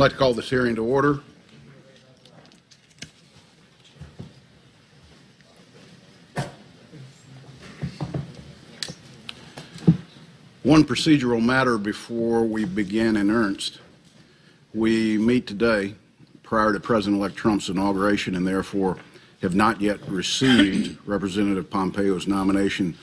I'd like to call this hearing to order. One procedural matter before we begin in earnest. We meet today prior to President-elect Trump's inauguration and therefore have not yet received Representative Pompeo's nomination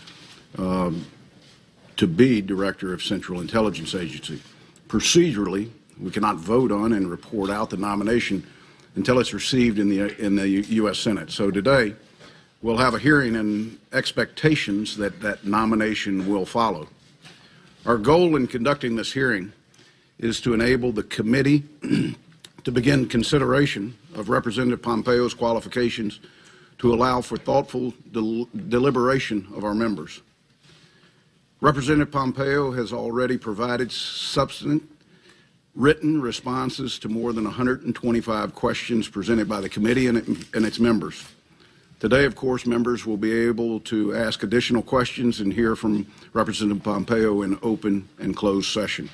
to be Director of Central Intelligence Agency. Procedurally, we cannot vote on and report out the nomination until it's received in the U.S. Senate. So today, we'll have a hearing and expectations that that nomination will follow. Our goal in conducting this hearing is to enable the committee to begin consideration of Representative Pompeo's qualifications to allow for thoughtful deliberation of our members. Representative Pompeo has already provided substantive written responses to more than 125 questions presented by the committee and its members. Today, of course, members will be able to ask additional questions and hear from Representative Pompeo in open and closed session.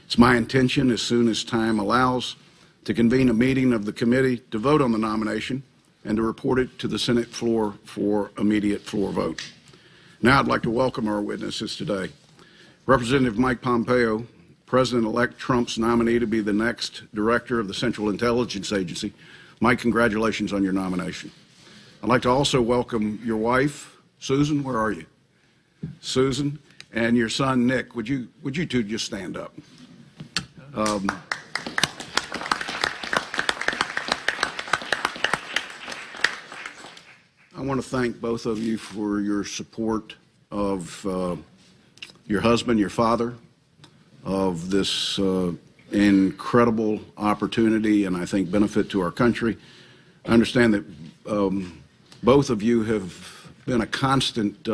It's my intention, as soon as time allows, to convene a meeting of the committee to vote on the nomination and to report it to the Senate floor for immediate floor vote. Now I'd like to welcome our witnesses today. Representative Mike Pompeo, President-elect Trump's nominee to be the next Director of the Central Intelligence Agency. Mike, congratulations on your nomination. I'd like to also welcome your wife, Susan. Where are you? Susan, and your son, Nick. Would you two just stand up? I want to thank both of you for your support of your husband, your father, of this incredible opportunity and I think benefit to our country. I understand that both of you have been a constant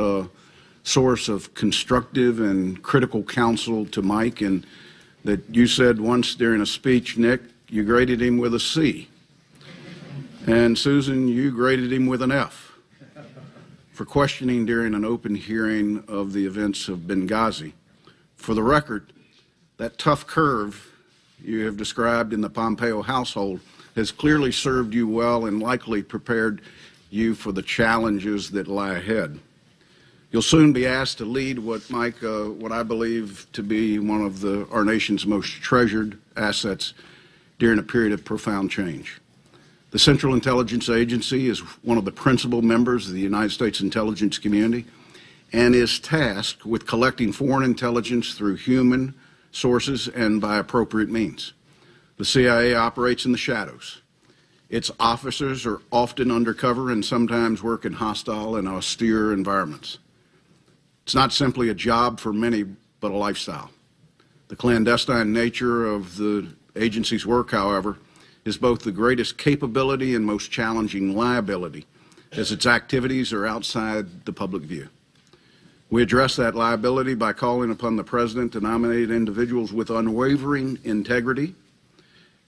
source of constructive and critical counsel to Mike, and that you said once during a speech, Nick, you graded him with a C. And Susan, you graded him with an F for questioning during an open hearing of the events of Benghazi. For the record, that tough curve you have described in the Pompeo household has clearly served you well and likely prepared you for the challenges that lie ahead. You'll soon be asked to lead what I believe to be one of our nation's most treasured assets during a period of profound change. The Central Intelligence Agency is one of the principal members of the United States intelligence community and is tasked with collecting foreign intelligence through human sources and by appropriate means. The CIA operates in the shadows. Its officers are often undercover and sometimes work in hostile and austere environments. It's not simply a job for many, but a lifestyle. The clandestine nature of the agency's work, however, is both the greatest capability and most challenging liability, as its activities are outside the public view. We address that liability by calling upon the President to nominate individuals with unwavering integrity,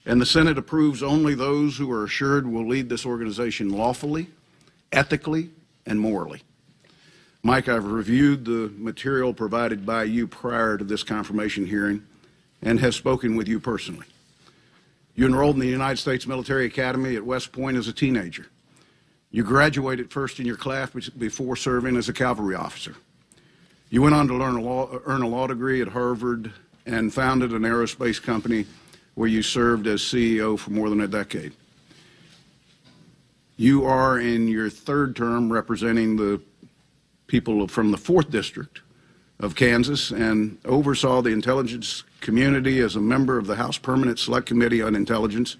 and the Senate approves only those who are assured will lead this organization lawfully, ethically, and morally. Mike, I've reviewed the material provided by you prior to this confirmation hearing and have spoken with you personally. You enrolled in the United States Military Academy at West Point as a teenager. You graduated first in your class before serving as a cavalry officer. You went on to earn a law degree at Harvard and founded an aerospace company where you served as CEO for more than a decade. You are in your third term representing the people from the 4th District of Kansas and oversaw the intelligence community as a member of the House Permanent Select Committee on Intelligence.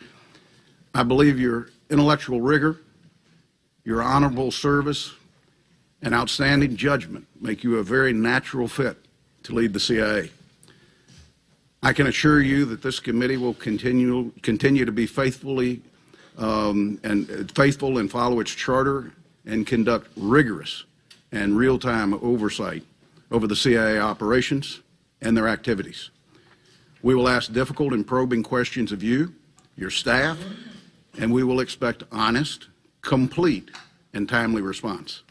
I believe your intellectual rigor, your honorable service, and outstanding judgment make you a very natural fit to lead the CIA. I can assure you that this committee will continue to be faithful and follow its charter and conduct rigorous and real-time oversight over the CIA operations and their activities. We will ask difficult and probing questions of you, your staff, and we will expect honest, complete, and timely response.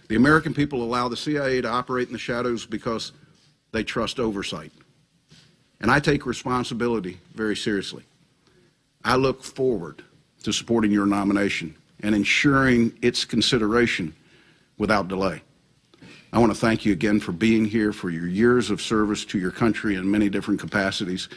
The American people allow the CIA to operate in the shadows because they trust oversight. And I take responsibility very seriously. I look forward to supporting your nomination and ensuring its consideration without delay. I want to thank you again for being here, for your years of service to your country in many different capacities,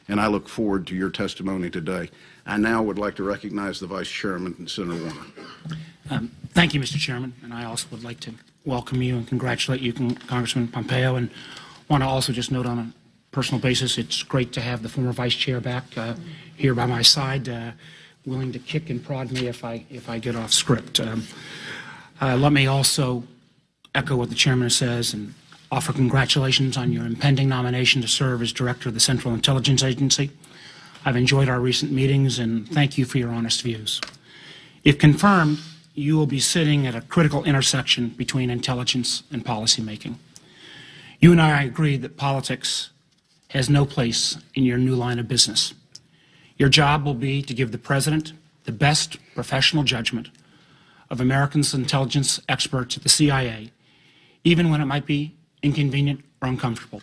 and I look forward to your testimony today. I now would like to recognize the Vice Chairman, Senator Warner. Thank you, Mr. Chairman, and I also would like to welcome you and congratulate you, Congressman Pompeo, and want to also just note on a personal basis, it's great to have the former Vice Chair back here by my side, willing to kick and prod me if I get off script. Let me also echo what the Chairman says and offer congratulations on your impending nomination to serve as Director of the Central Intelligence Agency. I've enjoyed our recent meetings and thank you for your honest views. If confirmed, you will be sitting at a critical intersection between intelligence and policymaking. You and I agree that politics has no place in your new line of business. Your job will be to give the President the best professional judgment of Americans' intelligence experts at the CIA, even when it might be inconvenient or uncomfortable.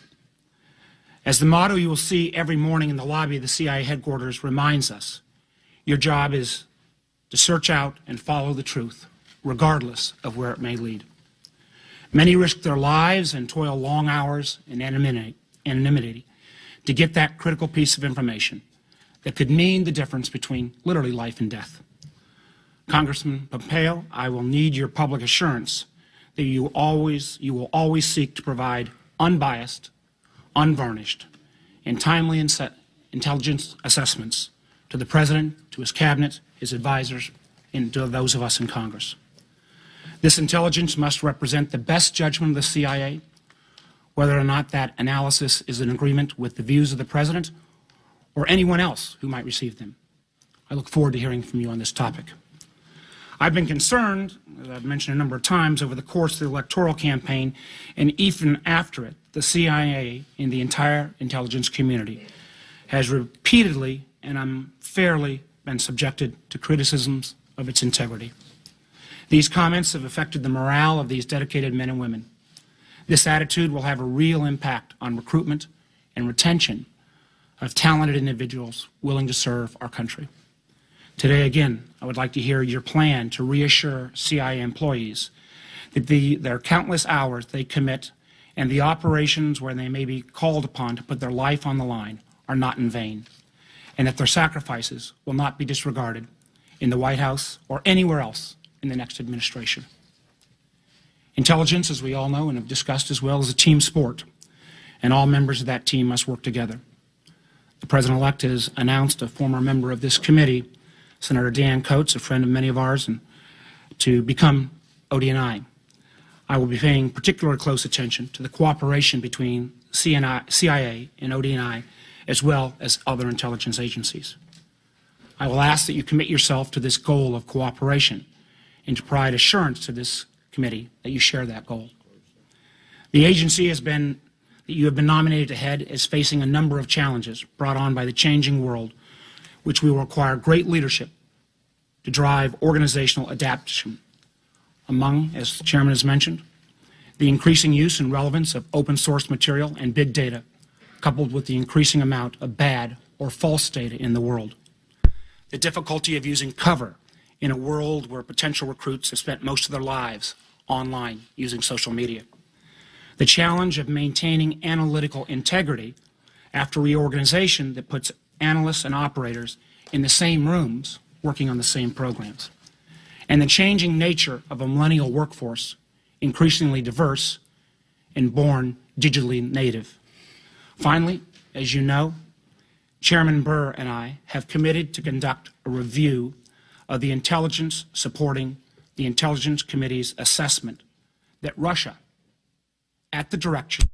As the motto you will see every morning in the lobby of the CIA headquarters reminds us, your job is to search out and follow the truth, regardless of where it may lead. Many risk their lives and toil long hours in anonymity to get that critical piece of information that could mean the difference between literally life and death. Congressman Pompeo, I will need your public assurance that you will always seek to provide unbiased, unvarnished, and timely intelligence assessments to the President, to his cabinet, his advisors, and to those of us in Congress. This intelligence must represent the best judgment of the CIA, whether or not that analysis is in agreement with the views of the President or anyone else who might receive them. I look forward to hearing from you on this topic. I've been concerned, as I've mentioned a number of times, over the course of the electoral campaign and even after it, the CIA and the entire intelligence community has repeatedly and unfairly been subjected to criticisms of its integrity. These comments have affected the morale of these dedicated men and women. This attitude will have a real impact on recruitment and retention of talented individuals willing to serve our country. Today, again, I would like to hear your plan to reassure CIA employees that their countless hours they commit and the operations where they may be called upon to put their life on the line are not in vain, and that their sacrifices will not be disregarded in the White House or anywhere else in the next administration. Intelligence, as we all know and have discussed as well, is a team sport, and all members of that team must work together. The President-elect has announced a former member of this committee, Senator Dan Coates, a friend of many of ours, and to become ODNI. I will be paying particular close attention to the cooperation between CIA and ODNI, as well as other intelligence agencies. I will ask that you commit yourself to this goal of cooperation and to provide assurance to this committee that you share that goal. The agency that you have been nominated to head is facing a number of challenges brought on by the changing world, which will require great leadership to drive organizational adaptation. Among, as the Chairman has mentioned, the increasing use and relevance of open source material and big data, coupled with the increasing amount of bad or false data in the world. The difficulty of using cover in a world where potential recruits have spent most of their lives online using social media. The challenge of maintaining analytical integrity after reorganization that puts analysts and operators in the same rooms working on the same programs. And the changing nature of a millennial workforce, increasingly diverse and born digitally native. Finally, as you know, Chairman Burr and I have committed to conduct a review of the intelligence supporting the Intelligence Committee's assessment that Russia, at the direction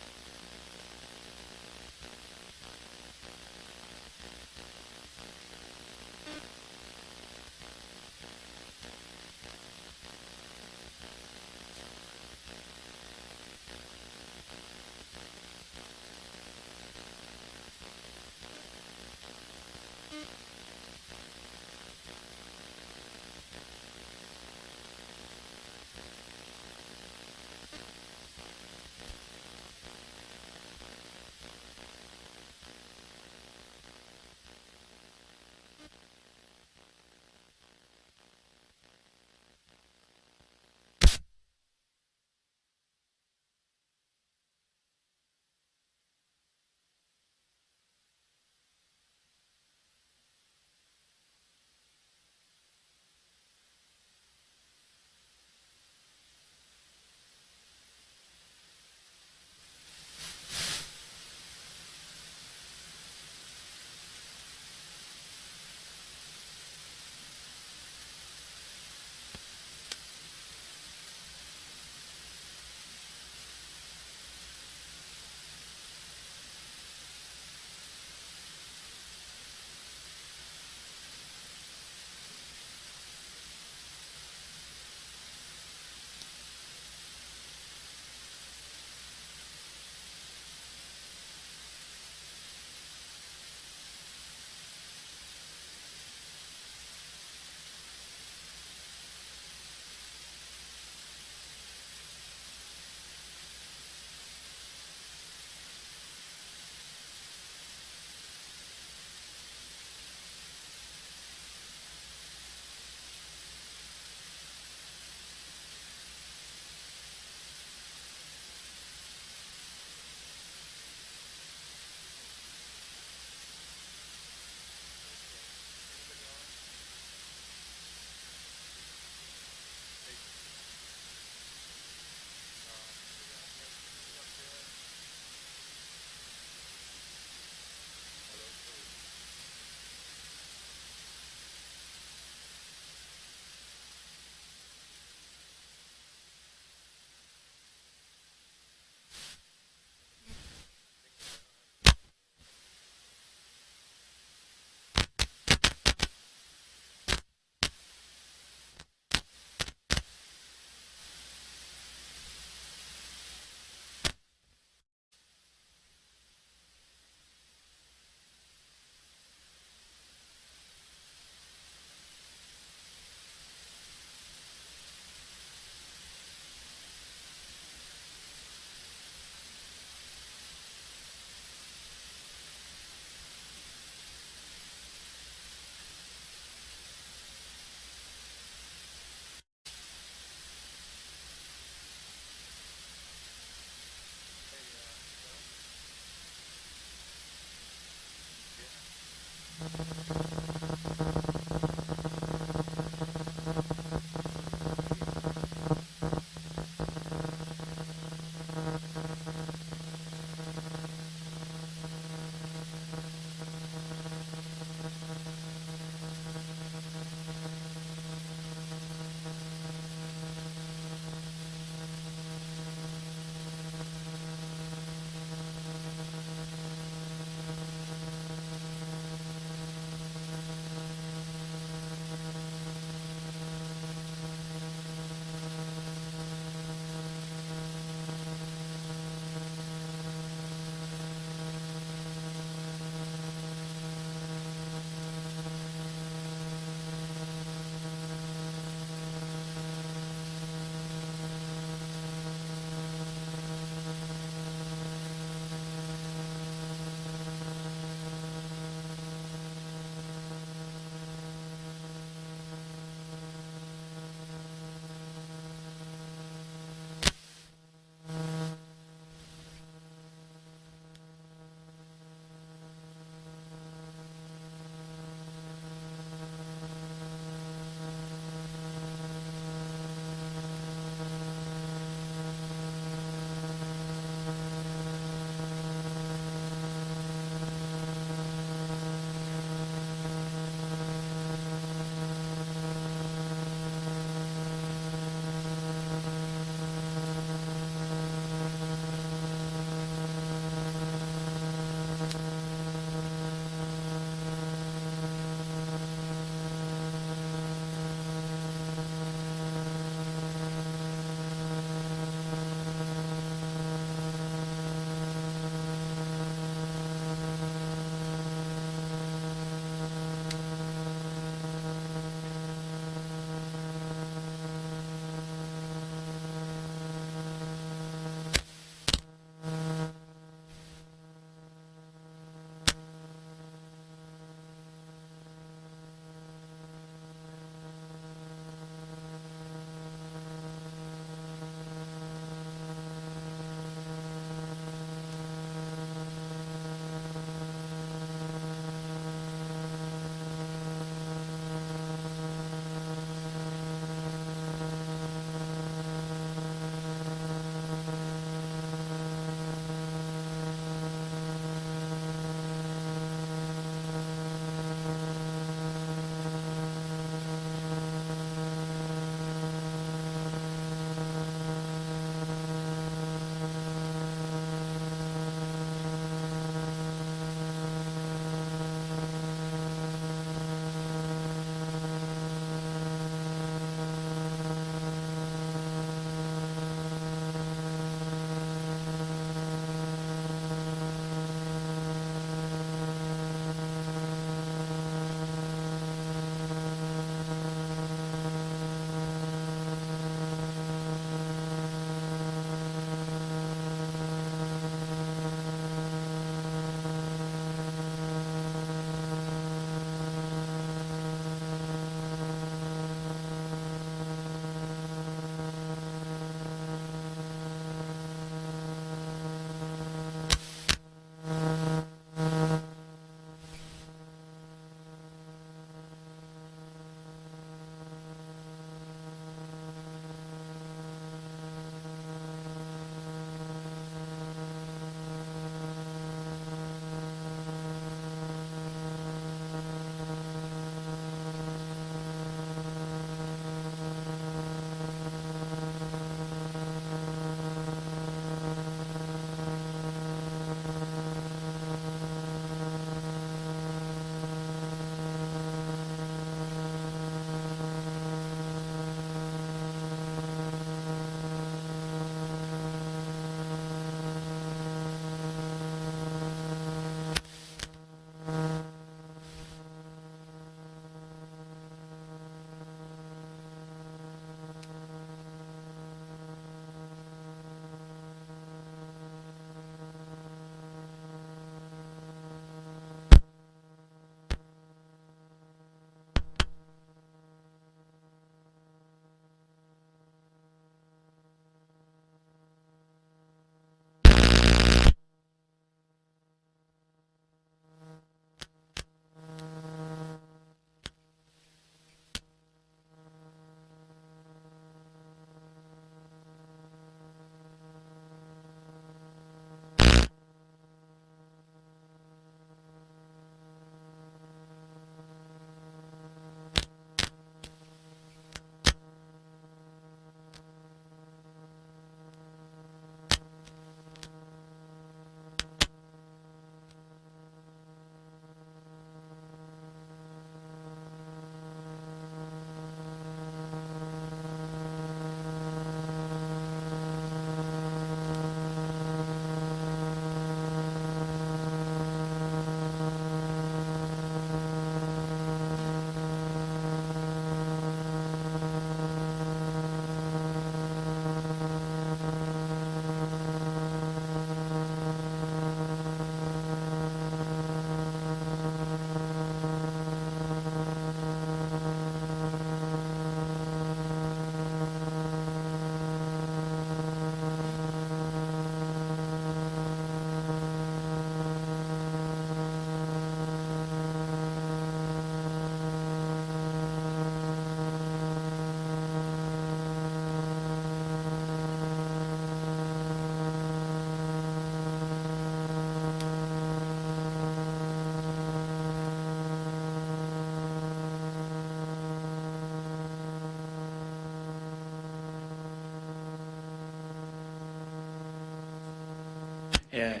to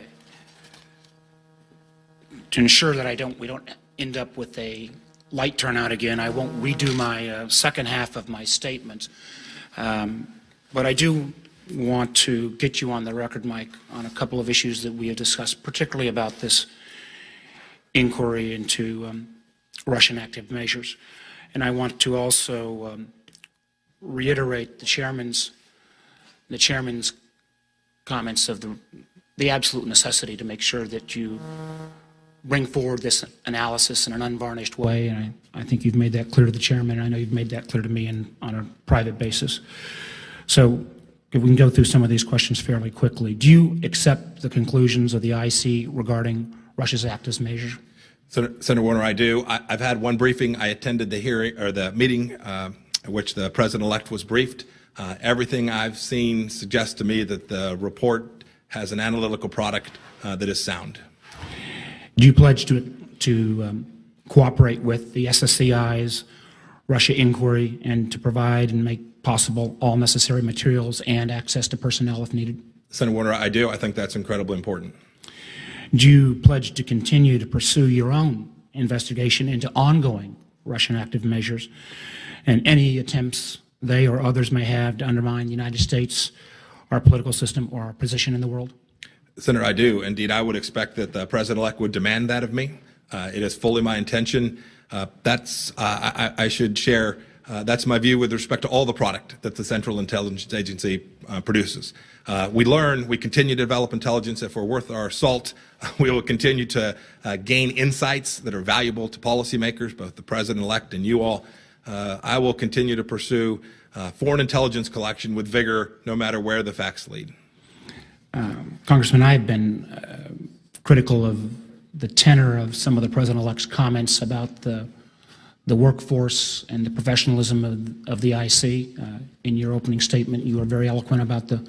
ensure that we don't end up with a light turnout again, I won't redo my second half of my statement. But I do want to get you on the record, Mike, on a couple of issues that we have discussed, particularly about this inquiry into Russian active measures. And I want to also reiterate the chairman's comments of the absolute necessity to make sure that you bring forward this analysis in an unvarnished way. And I think you've made that clear to the chairman. I know you've made that clear to me on a private basis. So if we can go through some of these questions fairly quickly. Do you accept the conclusions of the IC regarding Russia's active measures? Senator Warner, I do. I've had one briefing. I attended the hearing or the meeting at which the president-elect was briefed. Everything I've seen suggests to me that the report has an analytical product that is sound. Do you pledge to cooperate with the SSCI's Russia inquiry and to provide and make possible all necessary materials and access to personnel if needed? Senator Warner, I do. I think that's incredibly important. Do you pledge to continue to pursue your own investigation into ongoing Russian active measures and any attempts they or others may have to undermine the United States, our political system, or our position in the world? Senator, I do. Indeed, I would expect that the president-elect would demand that of me. It is fully my intention. I should share, that's my view with respect to all the product that the Central Intelligence Agency produces. We continue to develop intelligence. If we're worth our salt, we will continue to gain insights that are valuable to policymakers, both the president-elect and you all. I will continue to pursue foreign intelligence collection with vigor, no matter where the facts lead. Congressman, I have been critical of the tenor of some of the president-elect's comments about the workforce and the professionalism of the IC. In your opening statement, you were very eloquent about the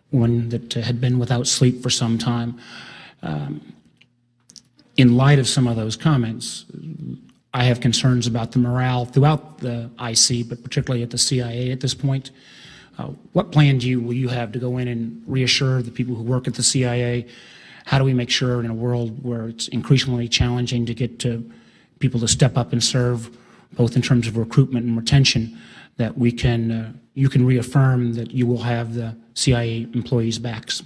one that had been without sleep for some time. In light of some of those comments, I have concerns about the morale throughout the IC, but particularly at the CIA at this point. What plan will you have to go in and reassure the people who work at the CIA? How do we make sure in a world where it's increasingly challenging to get people to step up and serve, both in terms of recruitment and retention, that you can reaffirm that you will have the CIA employees' backs?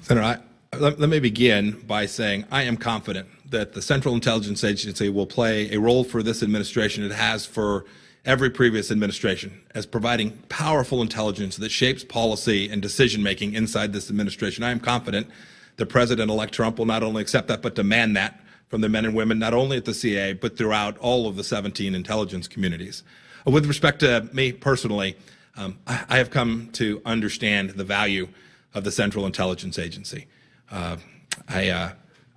Senator, let me begin by saying I am confident that the Central Intelligence Agency will play a role for this administration it has for every previous administration, as providing powerful intelligence that shapes policy and decision-making inside this administration. I am confident that President-elect Trump will not only accept that, but demand that from the men and women, not only at the CIA, but throughout all of the 17 intelligence communities. With respect to me personally, I have come to understand the value of the Central Intelligence Agency. I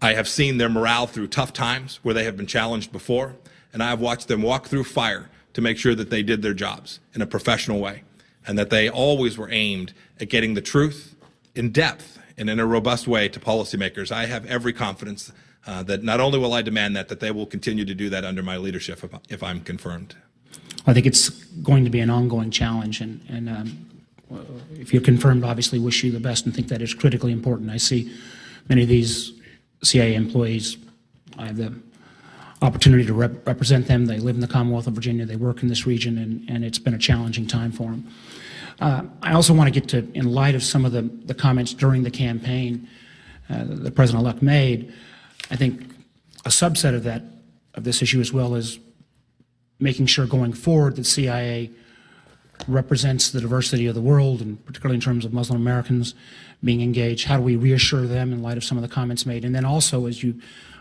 have seen their morale through tough times where they have been challenged before, and I have watched them walk through fire to make sure that they did their jobs in a professional way, and that they always were aimed at getting the truth in depth and in a robust way to policymakers. I have every confidence that not only will I demand that they will continue to do that under my leadership if I'm confirmed. I think it's going to be an ongoing challenge, and if you're confirmed, obviously wish you the best and think that is critically important. I see many of these CIA employees. I have the opportunity to represent them. They live in the Commonwealth of Virginia. They work in this region, and it's been a challenging time for them. I also want to get to, in light of some of the comments during the campaign the President-elect made, I think a subset of this issue as well is making sure going forward that CIA represents the diversity of the world, and particularly in terms of Muslim Americans being engaged. How do we reassure them in light of some of the comments made? And then also,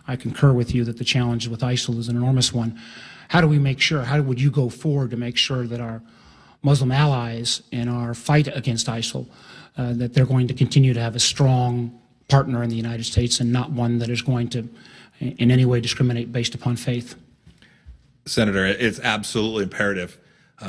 I concur with you that the challenge with ISIL is an enormous one. How do we make sure, how would you go forward to make sure that our Muslim allies in our fight against ISIL, that they're going to continue to have a strong partner in the United States and not one that is going to in any way discriminate based upon faith? Senator, it's absolutely imperative.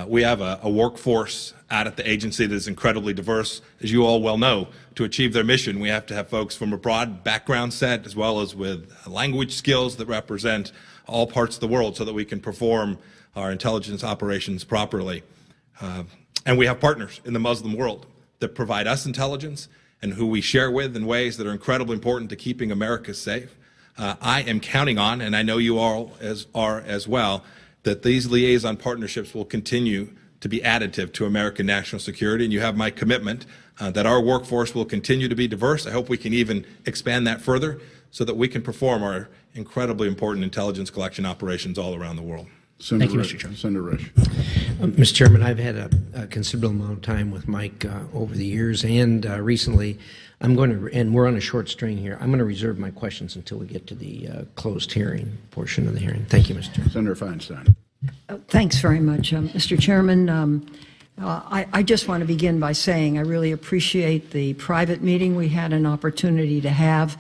We have a workforce out at the agency that is incredibly diverse. As you all well know, to achieve their mission, we have to have folks from a broad background set as well as with language skills that represent all parts of the world so that we can perform our intelligence operations properly. And we have partners in the Muslim world that provide us intelligence and who we share with in ways that are incredibly important to keeping America safe. I am counting on, and I know you all are as well, that these liaison partnerships will continue to be additive to American national security, and you have my commitment that our workforce will continue to be diverse. I hope we can even expand that further so that we can perform our incredibly important intelligence collection operations all around the world. Senator Thank you, Risch. Mr. Chairman. Senator Risch. Mr. Chairman, I've had a considerable amount of time with Mike over the years, and recently I'm going to, and we're on a short string here, I'm going to reserve my questions until we get to the closed hearing portion of the hearing. Thank you, Mr. Chairman. Senator Feinstein. Thanks very much, Mr. Chairman. I just want to begin by saying I really appreciate the private meeting we had an opportunity to have.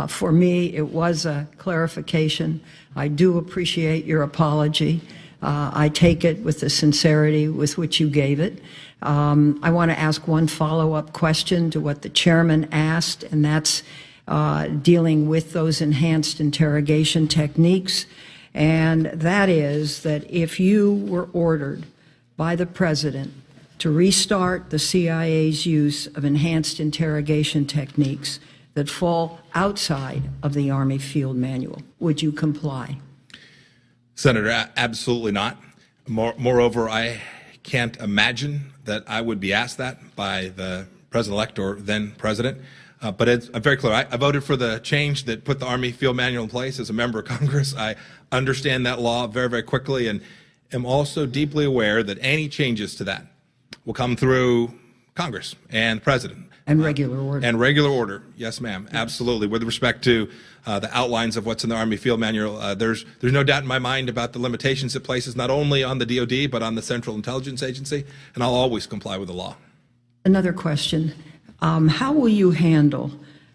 For me, it was a clarification. I do appreciate your apology. I take it with the sincerity with which you gave it. I want to ask one follow-up question to what the chairman asked, and that's dealing with those enhanced interrogation techniques. And that is that if you were ordered by the president to restart the CIA's use of enhanced interrogation techniques that fall outside of the Army Field Manual, would you comply? Senator, absolutely not. Moreover, I can't imagine that I would be asked that by the president-elect or then president. But I'm very clear. I voted for the change that put the Army Field Manual in place as a member of Congress. I understand that law very, very quickly, and am also deeply aware that any changes to that will come through Congress and the president. And regular order. And regular order, yes, ma'am, absolutely. With respect to the outlines of what's in the Army Field Manual, there's no doubt in my mind about the limitations it places not only on the DoD but on the Central Intelligence Agency, and I'll always comply with the law. Another question. How will you handle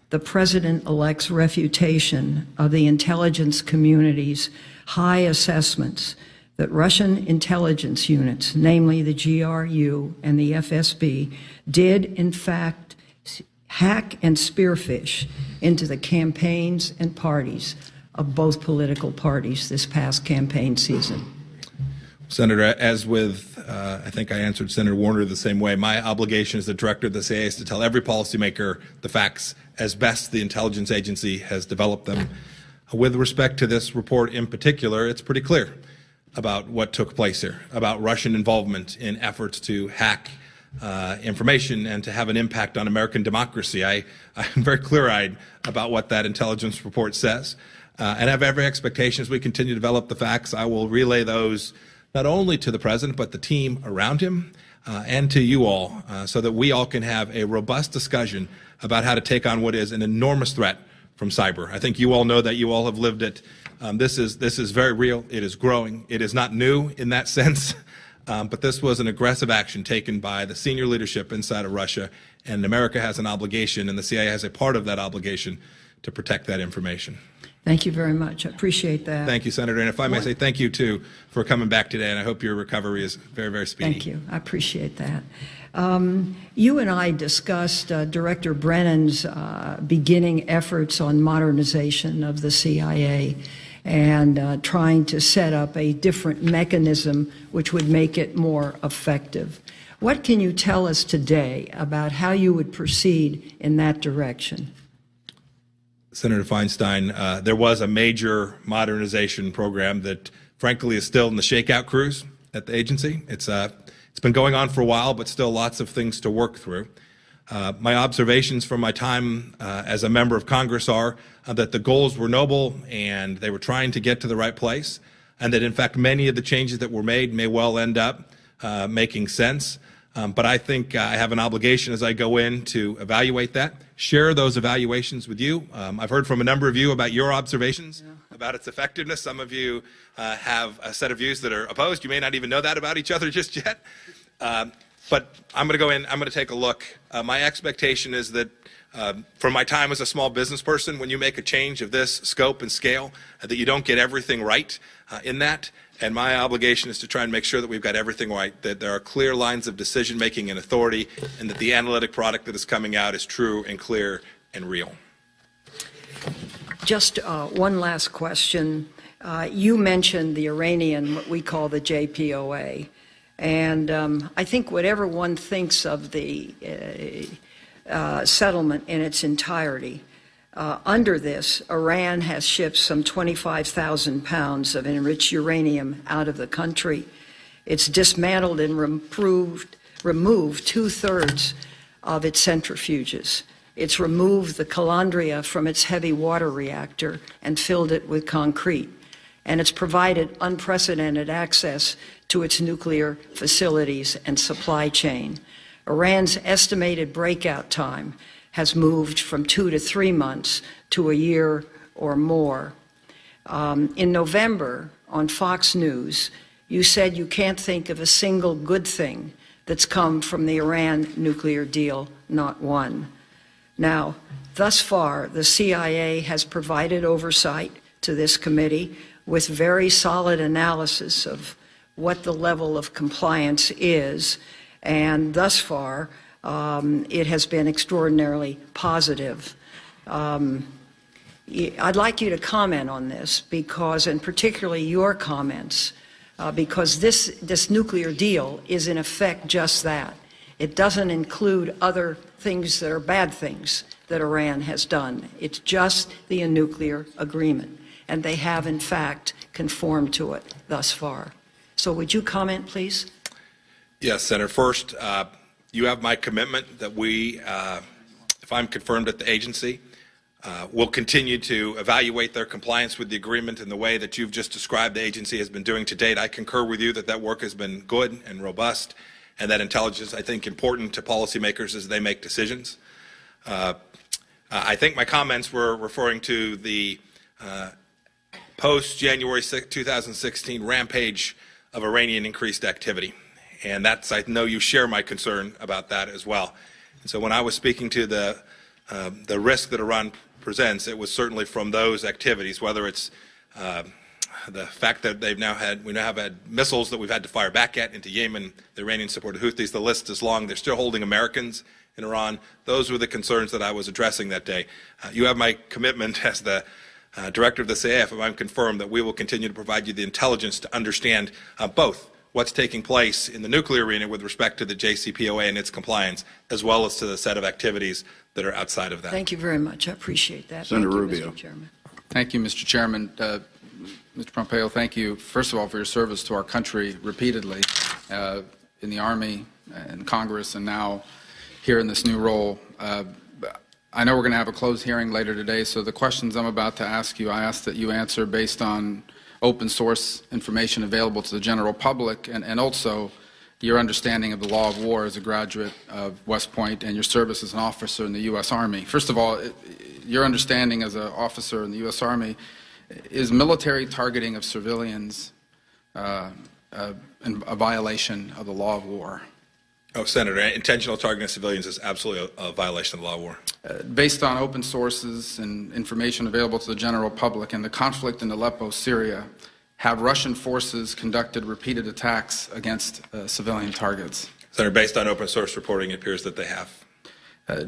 the president-elect's refutation of the intelligence community's high assessments that Russian intelligence units, namely the GRU and the FSB, did in fact hack and spearfish into the campaigns and parties of both political parties this past campaign season? Senator, as with, I think I answered Senator Warner the same way, my obligation as the director of the CIA is to tell every policymaker the facts as best the intelligence agency has developed them. With respect to this report in particular, it's pretty clear about what took place here, about Russian involvement in efforts to hack information and to have an impact on American democracy. I'm very clear-eyed about what that intelligence report says, and I have every expectation as we continue to develop the facts. I will relay those not only to the president, but the team around him and to you all, so that we all can have a robust discussion about how to take on what is an enormous threat from cyber. I think you all know that. You all have lived it. This is very real. It is growing. It is not new in that sense, but this was an aggressive action taken by the senior leadership inside of Russia, and America has an obligation, and the CIA has a part of that obligation to protect that information. Thank you very much. I appreciate that. Thank you, Senator. And if I may say thank you, too, for coming back today, and I hope your recovery is very, very speedy. Thank you. I appreciate that. You and I discussed Director Brennan's beginning efforts on modernization of the CIA and trying to set up a different mechanism which would make it more effective. What can you tell us today about how you would proceed in that direction? Senator Feinstein, there was a major modernization program that, frankly, is still in the shakeout cruise at the agency. It's been going on for a while, but still lots of things to work through. My observations from my time as a member of Congress are that the goals were noble and they were trying to get to the right place, and that, in fact, many of the changes that were made may well end up making sense. But I think I have an obligation as I go in to evaluate that, share those evaluations with you. I've heard from a number of you about your observations about its effectiveness. Some of you have a set of views that are opposed. You may not even know that about each other just yet. But I'm going to go in, I'm going to take a look. My expectation is that from my time as a small business person, when you make a change of this scope and scale, that you don't get everything right in that. And my obligation is to try and make sure that we've got everything right, that there are clear lines of decision-making and authority, and that the analytic product that is coming out is true and clear and real. Just one last question. You mentioned the Iranian, what we call the JPOA. And I think whatever one thinks of the settlement in its entirety. Under this, Iran has shipped some 25,000 pounds of enriched uranium out of the country. It's dismantled and removed two-thirds of its centrifuges. It's removed the calandria from its heavy water reactor and filled it with concrete. And it's provided unprecedented access to its nuclear facilities and supply chain. Iran's estimated breakout time has moved from 2 to 3 months to a year or more. In November, on Fox News, you said you can't think of a single good thing that's come from the Iran nuclear deal, not one. Now, thus far, the CIA has provided oversight to this committee with very solid analysis of what the level of compliance is, and thus far, it has been extraordinarily positive. I'd like you to comment on this because, and particularly your comments, because this nuclear deal is in effect just that. It doesn't include other things that are bad things that Iran has done. It's just the nuclear agreement, and they have in fact conformed to it thus far. So would you comment, please? Yes, Senator. First, you have my commitment that we, if I'm confirmed at the agency, we'll continue to evaluate their compliance with the agreement in the way that you've just described the agency has been doing to date. I concur with you that that work has been good and robust, and that intelligence, I think, important to policymakers as they make decisions. I think my comments were referring to the post-January 2016 rampage of Iranian increased activity. And that's, I know you share my concern about that as well. And so when I was speaking to the risk that Iran presents, it was certainly from those activities, whether it's the fact that we now have had missiles that we've had to fire back at into Yemen, the Iranian-supported Houthis. The list is long. They're still holding Americans in Iran. Those were the concerns that I was addressing that day. You have my commitment as the director of the CAF, and I'm confirmed that we will continue to provide you the intelligence to understand both what's taking place in the nuclear arena with respect to the JCPOA and its compliance, as well as to the set of activities that are outside of that. Thank you very much. I appreciate that. Senator Thank you, Rubio. Mr. Chairman. Thank you, Mr. Chairman. Mr. Pompeo, thank you, first of all, for your service to our country repeatedly in the Army and Congress and now here in this new role. I know we're going to have a closed hearing later today, so the questions I'm about to ask you, I ask that you answer based on open source information available to the general public and also your understanding of the law of war as a graduate of West Point and your service as an officer in the U.S. Army. First of all, your understanding as an officer in the U.S. Army, is military targeting of civilians a violation of the law of war? Oh, Senator, intentional targeting of civilians is absolutely a violation of the law of war. Based on open sources and information available to the general public and the conflict in Aleppo, Syria, have Russian forces conducted repeated attacks against civilian targets? Senator, based on open source reporting, it appears that they have.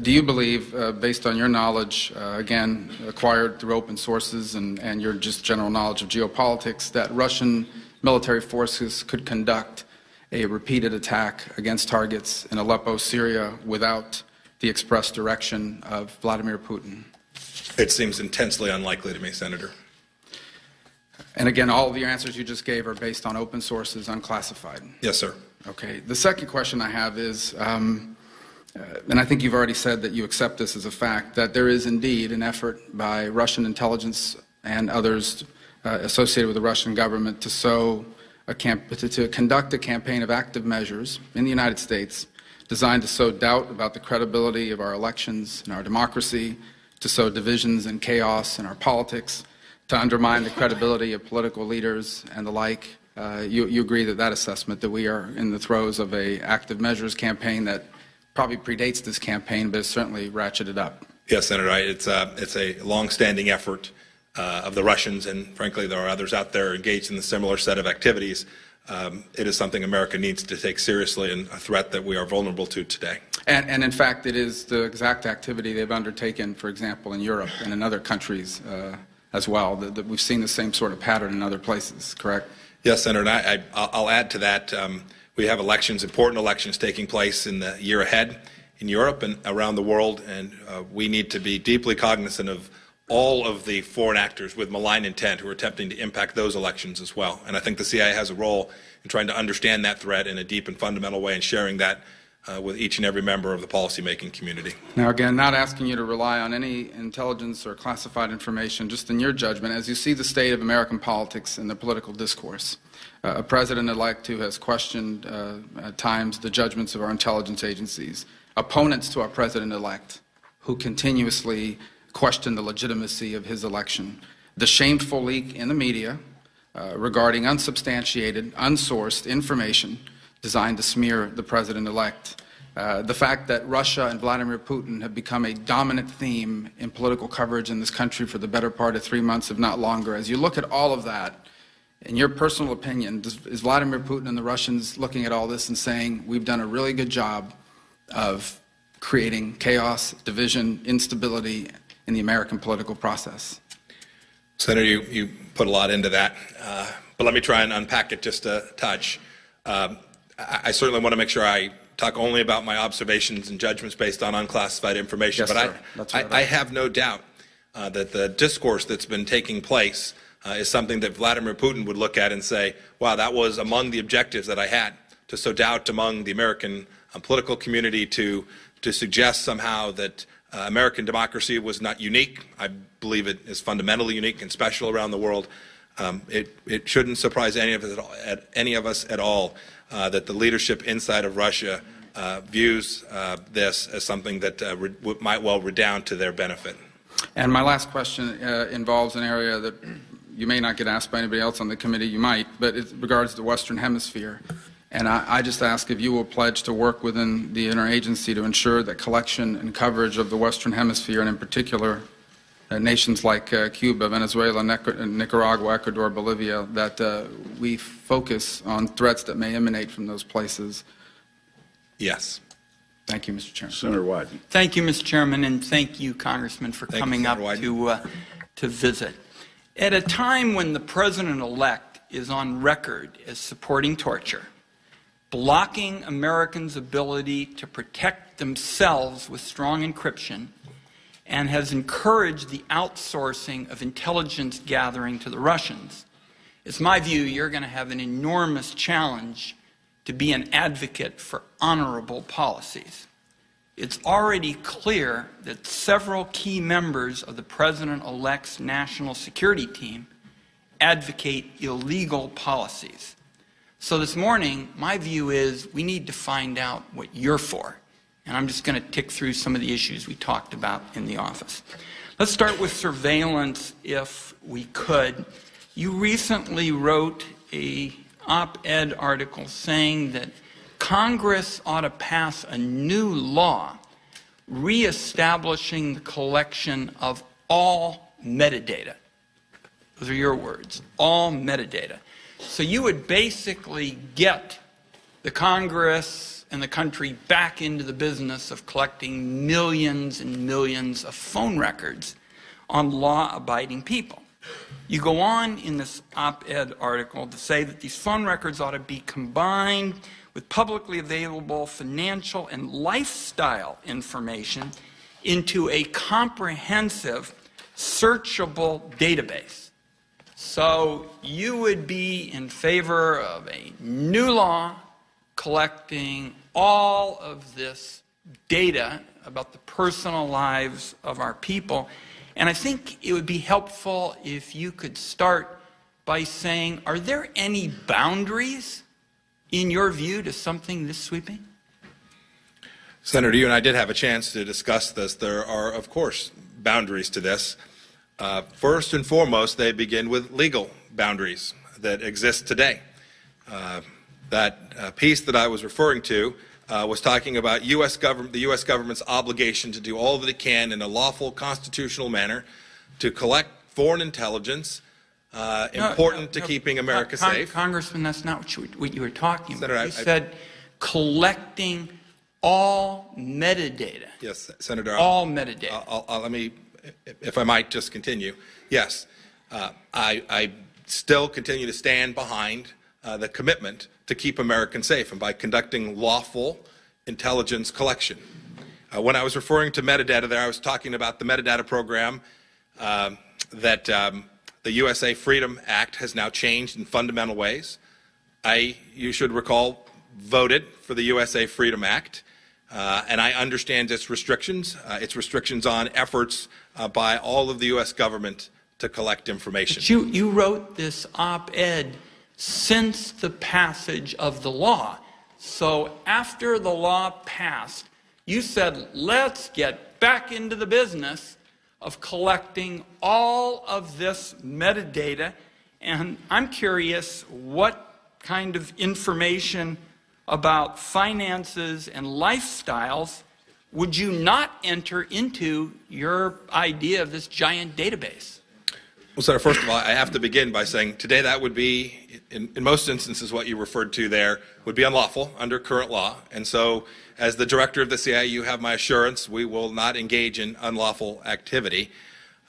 Do you believe, based on your knowledge, again, acquired through open sources and your just general knowledge of geopolitics, that Russian military forces could conduct a repeated attack against targets in Aleppo, Syria, without the express direction of Vladimir Putin? It seems intensely unlikely to me, Senator. And again, all of your answers you just gave are based on open sources, unclassified? Yes, sir. Okay. The second question I have is, and I think you've already said that you accept this as a fact, that there is indeed an effort by Russian intelligence and others associated with the Russian government to conduct a campaign of active measures in the United States designed to sow doubt about the credibility of our elections and our democracy, to sow divisions and chaos in our politics, to undermine the credibility of political leaders and the like. You agree that that assessment, that we are in the throes of an active measures campaign that probably predates this campaign, but it's certainly ratcheted up? Yes, Senator. It's a long-standing effort of the Russians, and frankly, there are others out there engaged in a similar set of activities. It is something America needs to take seriously and a threat that we are vulnerable to today. And in fact, it is the exact activity they've undertaken, for example, in Europe and in other countries as well. That we've seen the same sort of pattern in other places, correct? Yes, Senator, and I'll add to that. We have elections, important elections taking place in the year ahead, in Europe and around the world, and we need to be deeply cognizant of all of the foreign actors with malign intent who are attempting to impact those elections as well. And I think the CIA has a role in trying to understand that threat in a deep and fundamental way and sharing that with each and every member of the policymaking community. Now, again, not asking you to rely on any intelligence or classified information, just in your judgment, as you see the state of American politics and the political discourse, a president-elect who has questioned at times the judgments of our intelligence agencies, opponents to our president-elect who continuously question the legitimacy of his election, the shameful leak in the media regarding unsubstantiated, unsourced information designed to smear the president-elect, the fact that Russia and Vladimir Putin have become a dominant theme in political coverage in this country for the better part of 3 months, if not longer. As you look at all of that, in your personal opinion, is Vladimir Putin and the Russians looking at all this and saying, we've done a really good job of creating chaos, division, instability in the American political process? Senator, you put a lot into that, but let me try and unpack it just a touch. I certainly want to make sure I talk only about my observations and judgments based on unclassified information, Yes, but sir. I have no doubt that the discourse that's been taking place is something that Vladimir Putin would look at and say, wow, that was among the objectives that I had, to sow doubt among the American political community, to suggest somehow that American democracy was not unique. I believe it is fundamentally unique and special around the world. It shouldn't surprise any of us at all that the leadership inside of Russia views this as something that might well redound to their benefit. And my last question involves an area that you may not get asked by anybody else on the committee, you might, but it regards the Western Hemisphere. And I just ask if you will pledge to work within the interagency to ensure that collection and coverage of the Western Hemisphere, and in particular nations like Cuba, Venezuela, Nicaragua, Ecuador, Bolivia, that we focus on threats that may emanate from those places. Yes. Thank you, Mr. Chairman. Senator Wyden. Thank you, Mr. Chairman, and thank you, Congressman, for coming up to visit. At a time when the President-elect is on record as supporting torture, blocking Americans' ability to protect themselves with strong encryption, and has encouraged the outsourcing of intelligence gathering to the Russians, it's my view you're going to have an enormous challenge to be an advocate for honorable policies. It's already clear that several key members of the President-elect's national security team advocate illegal policies. So this morning, my view is we need to find out what you're for. And I'm just going to tick through some of the issues we talked about in the office. Let's start with surveillance, if we could. You recently wrote an op-ed article saying that Congress ought to pass a new law reestablishing the collection of all metadata. Those are your words, all metadata. So you would basically get the Congress and the country back into the business of collecting millions and millions of phone records on law-abiding people. You go on in this op-ed article to say that these phone records ought to be combined with publicly available financial and lifestyle information into a comprehensive, searchable database. So you would be in favor of a new law collecting all of this data about the personal lives of our people. And I think it would be helpful if you could start by saying, are there any boundaries, in your view, to something this sweeping? Senator, you and I did have a chance to discuss this. There are, of course, boundaries to this. First and foremost, they begin with legal boundaries that exist today. That piece that I was referring to was talking about the U.S. government's obligation to do all that it can in a lawful, constitutional manner to collect foreign intelligence important to keeping America safe. Congressman, that's not what you were talking about. Senator, you said collecting all metadata. Yes, Senator. All metadata. Let me, if I might, just continue. Yes, I still continue to stand behind the commitment to keep Americans safe, and by conducting lawful intelligence collection. When I was referring to metadata there, I was talking about the metadata program that the USA Freedom Act has now changed in fundamental ways. You should recall, voted for the USA Freedom Act, and I understand its restrictions on efforts by all of the U.S. government to collect information. But you wrote this op-ed since the passage of the law. So after the law passed, you said, let's get back into the business of collecting all of this metadata. And I'm curious what kind of information about finances and lifestyles would you not enter into your idea of this giant database? Well, Senator, first of all, I have to begin by saying today that would be, in most instances, what you referred to there would be unlawful under current law. And so, as the director of the CIA, you have my assurance we will not engage in unlawful activity.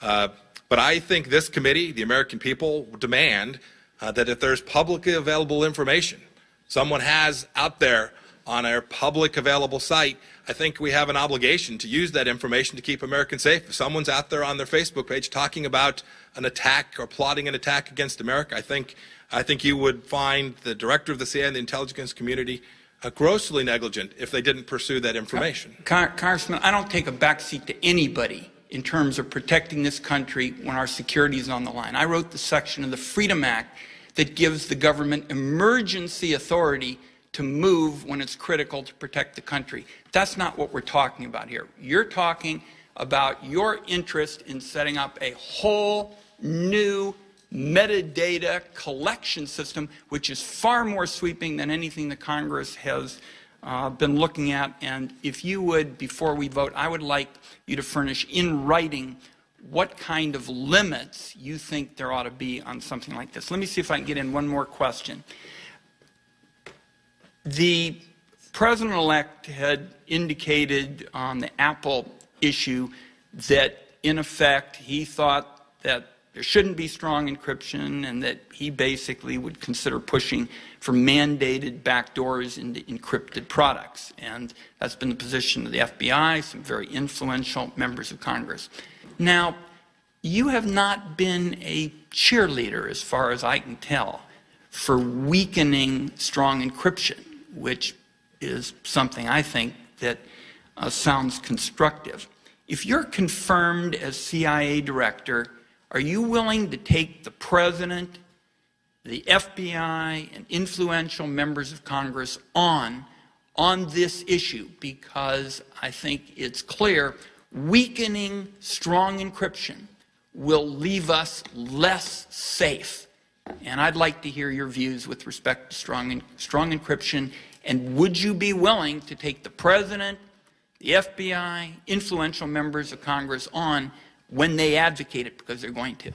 But I think this committee, the American people, demand that if there's publicly available information someone has out there on our public available site, I think we have an obligation to use that information to keep Americans safe. If someone's out there on their Facebook page talking about an attack or plotting an attack against America, I think you would find the director of the CIA and the intelligence community grossly negligent if they didn't pursue that information. Congressman, I don't take a backseat to anybody in terms of protecting this country when our security is on the line. I wrote the section of the Freedom Act that gives the government emergency authority to move when it's critical to protect the country. That's not what we're talking about here. You're talking about your interest in setting up a whole new metadata collection system, which is far more sweeping than anything the Congress has been looking at. And if you would, before we vote, I would like you to furnish in writing what kind of limits you think there ought to be on something like this. Let me see if I can get in one more question. The president-elect had indicated on the Apple issue that, in effect, he thought that there shouldn't be strong encryption and that he basically would consider pushing for mandated backdoors into encrypted products. And that's been the position of the FBI, some very influential members of Congress. Now, you have not been a cheerleader, as far as I can tell, for weakening strong encryption, which is something I think that sounds constructive. If you're confirmed as CIA director, are you willing to take the president, the FBI, and influential members of Congress on this issue? Because I think it's clear weakening strong encryption will leave us less safe. And I'd like to hear your views with respect to strong encryption. And would you be willing to take the president, the FBI, influential members of Congress on when they advocate it, because they're going to?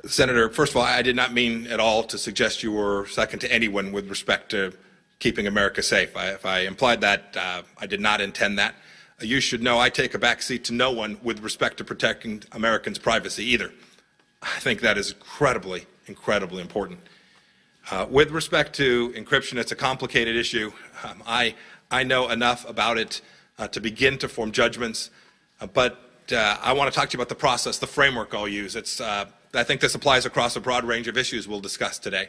Senator, first of all, I did not mean at all to suggest you were second to anyone with respect to keeping America safe. If I implied that, I did not intend that. You should know I take a backseat to no one with respect to protecting Americans' privacy either. I think that is incredibly, incredibly important. With respect to encryption, it's a complicated issue. I know enough about it to begin to form judgments, but I want to talk to you about the process, the framework I'll use. I think this applies across a broad range of issues we'll discuss today.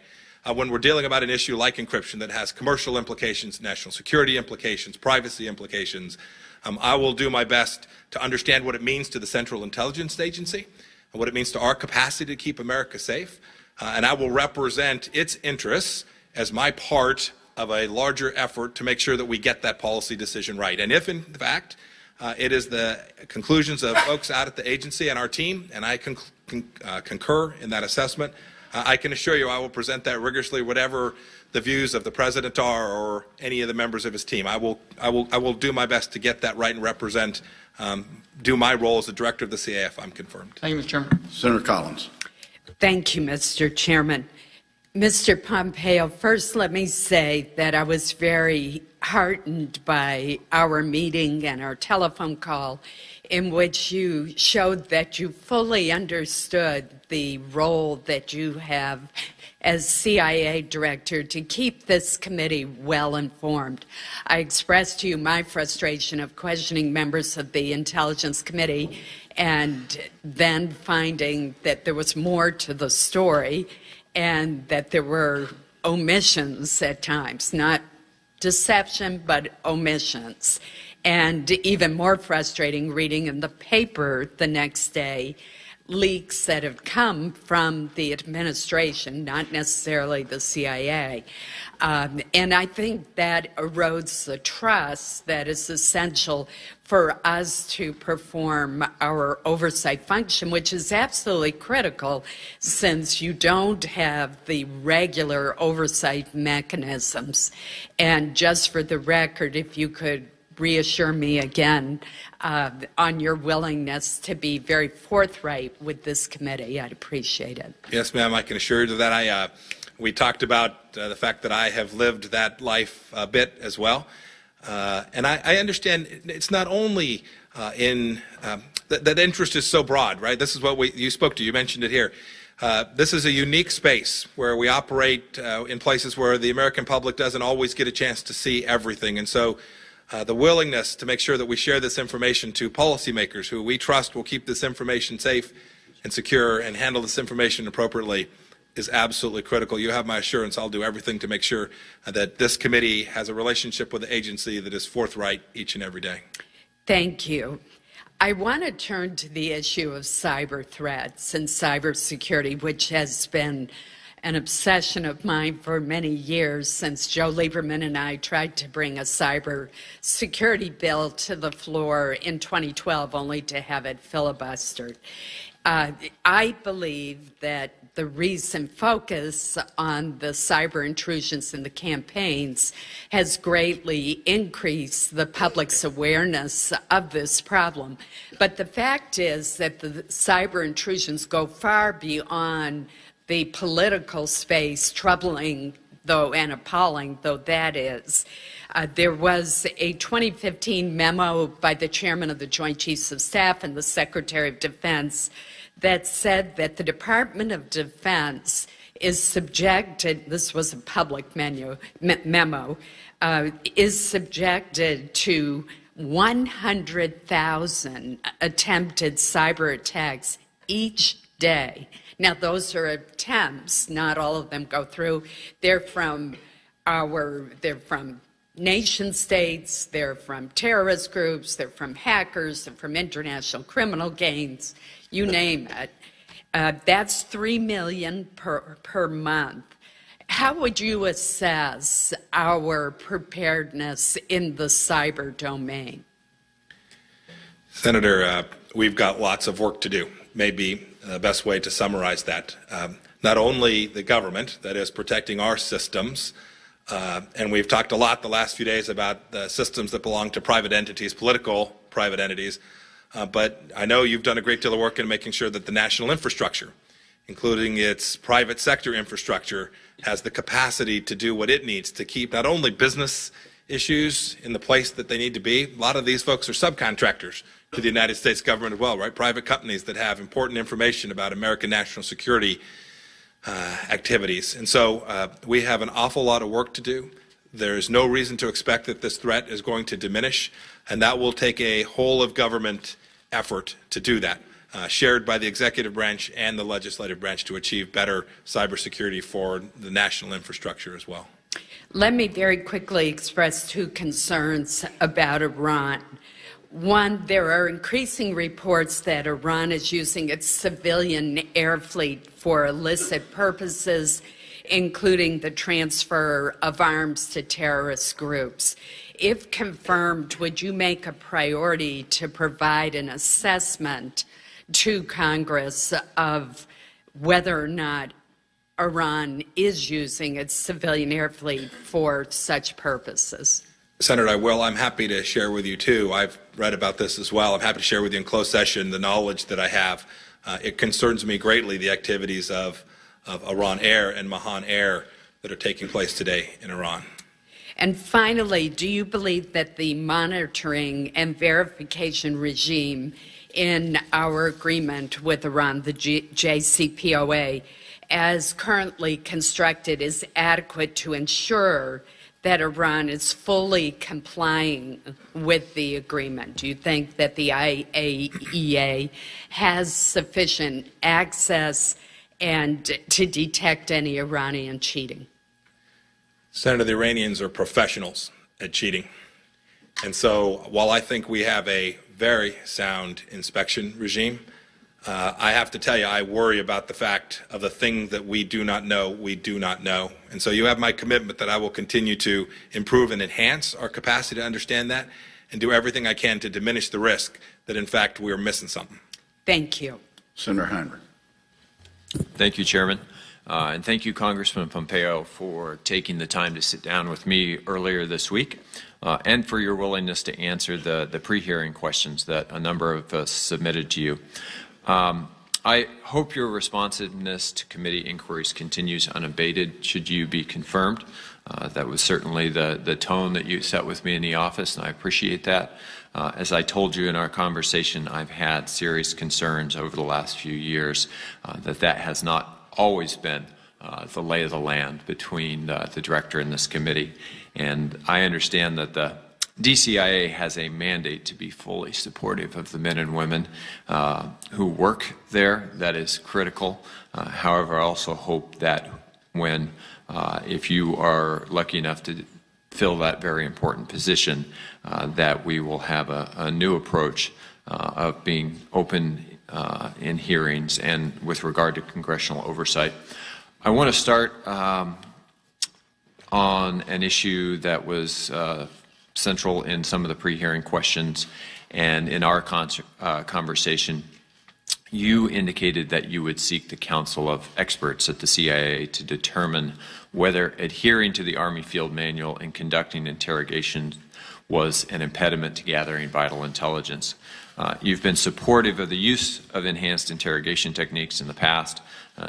When we're dealing about an issue like encryption that has commercial implications, national security implications, privacy implications, I will do my best to understand what it means to the Central Intelligence Agency and what it means to our capacity to keep America safe. And I will represent its interests as my part of a larger effort to make sure that we get that policy decision right. And if, in fact, it is the conclusions of folks out at the agency and our team, and I concur in that assessment, I can assure you I will present that rigorously, whatever the views of the president are or any of the members of his team. I will do my best to get that right and represent, do my role as the director of the CIA if I'm confirmed. Thank you, Mr. Chairman. Senator Collins. Thank you, Mr. Chairman. Mr. Pompeo, first let me say that I was very heartened by our meeting and our telephone call in which you showed that you fully understood the role that you have as CIA director to keep this committee well informed. I expressed to you my frustration of questioning members of the Intelligence Committee and then finding that there was more to the story and that there were omissions at times, not deception, but omissions. And even more frustrating, reading in the paper the next day leaks that have come from the administration, not necessarily the CIA. And I think that erodes the trust that is essential for us to perform our oversight function, which is absolutely critical since you don't have the regular oversight mechanisms. And just for the record, if you could reassure me again on your willingness to be very forthright with this committee, I'd appreciate it. Yes, ma'am, I can assure you that. We talked about the fact that I have lived that life a bit as well. And I understand it's not only that interest is so broad, right? This is what you spoke to. You mentioned it here. This is a unique space where we operate in places where the American public doesn't always get a chance to see everything. And so the willingness to make sure that we share this information to policymakers who we trust will keep this information safe and secure and handle this information appropriately is absolutely critical. You have my assurance I'll do everything to make sure that this committee has a relationship with the agency that is forthright each and every day. Thank you. I want to turn to the issue of cyber threats and cybersecurity, which has been an obsession of mine for many years since Joe Lieberman and I tried to bring a cyber security bill to the floor in 2012, only to have it filibustered. I believe that the recent focus on the cyber intrusions in the campaigns has greatly increased the public's awareness of this problem. But the fact is that the cyber intrusions go far beyond the political space, troubling though and appalling though that is. There was a 2015 memo by the chairman of the Joint Chiefs of Staff and the Secretary of Defense that said that the Department of Defense is subjected, this was a public memo, is subjected to 100,000 attempted cyber attacks each day. Now, those are attempts, not all of them go through. They're from nation states, they're from terrorist groups, they're from hackers, they're from international criminal gangs, you name it. That's 3 million per month. How would you assess our preparedness in the cyber domain? Senator, we've got lots of work to do. Maybe the best way to summarize that. Not only the government that is protecting our systems, and we've talked a lot the last few days about the systems that belong to private entities, political private entities, but I know you've done a great deal of work in making sure that the national infrastructure, including its private sector infrastructure, has the capacity to do what it needs to keep not only business issues in the place that they need to be. A lot of these folks are subcontractors to the United States government as well, right? Private companies that have important information about American national security activities. And so we have an awful lot of work to do. There's no reason to expect that this threat is going to diminish, and that will take a whole of government effort to do that, shared by the executive branch and the legislative branch to achieve better cybersecurity for the national infrastructure as well. Let me very quickly express two concerns about Iran. One, there are increasing reports that Iran is using its civilian air fleet for illicit purposes, including the transfer of arms to terrorist groups. If confirmed, would you make a priority to provide an assessment to Congress of whether or not Iran is using its civilian air fleet for such purposes? Senator, I will. I'm happy to share with you, too. I've read about this as well. I'm happy to share with you in closed session the knowledge that I have. It concerns me greatly, the activities of of Iran Air and Mahan Air that are taking place today in Iran. And finally, do you believe that the monitoring and verification regime in our agreement with Iran, the JCPOA, as currently constructed, is adequate to ensure that Iran is fully complying with the agreement? Do you think that the IAEA has sufficient access and to detect any Iranian cheating? Senator, the Iranians are professionals at cheating. And so while I think we have a very sound inspection regime, I have to tell you, I worry about the fact of the thing that we do not know, we do not know. And so you have my commitment that I will continue to improve and enhance our capacity to understand that and do everything I can to diminish the risk that, in fact, we are missing something. Thank you. Senator Heinrich. Thank you, Chairman. And thank you, Congressman Pompeo, for taking the time to sit down with me earlier this week and for your willingness to answer the pre-hearing questions that a number of us submitted to you. I hope your responsiveness to committee inquiries continues unabated should you be confirmed. That was certainly the tone that you set with me in the office, and I appreciate that. As I told you in our conversation, I've had serious concerns over the last few years that has not always been the lay of the land between the director and this committee. And I understand that the DCIA has a mandate to be fully supportive of the men and women who work there. That is critical. However, I also hope that when, if you are lucky enough to fill that very important position, that we will have a new approach of being open in hearings and with regard to congressional oversight. I want to start on an issue that was central in some of the pre-hearing questions, and in our conversation, you indicated that you would seek the counsel of experts at the CIA to determine whether adhering to the Army Field Manual and conducting interrogations was an impediment to gathering vital intelligence. You've been supportive of the use of enhanced interrogation techniques in the past,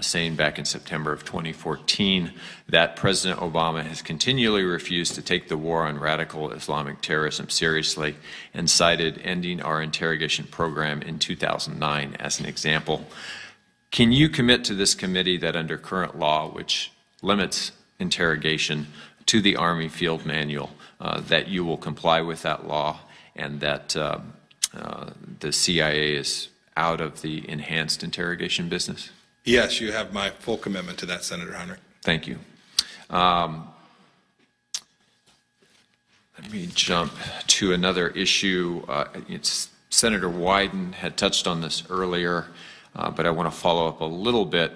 saying back in September of 2014 that President Obama has continually refused to take the war on radical Islamic terrorism seriously and cited ending our interrogation program in 2009 as an example. Can you commit to this committee that under current law, which limits interrogation to the Army Field Manual, that you will comply with that law and that the CIA is out of the enhanced interrogation business? Yes, you have my full commitment to that, Senator Heinrich. Thank you. Let me jump to another issue. Senator Wyden had touched on this earlier, but I want to follow up a little bit.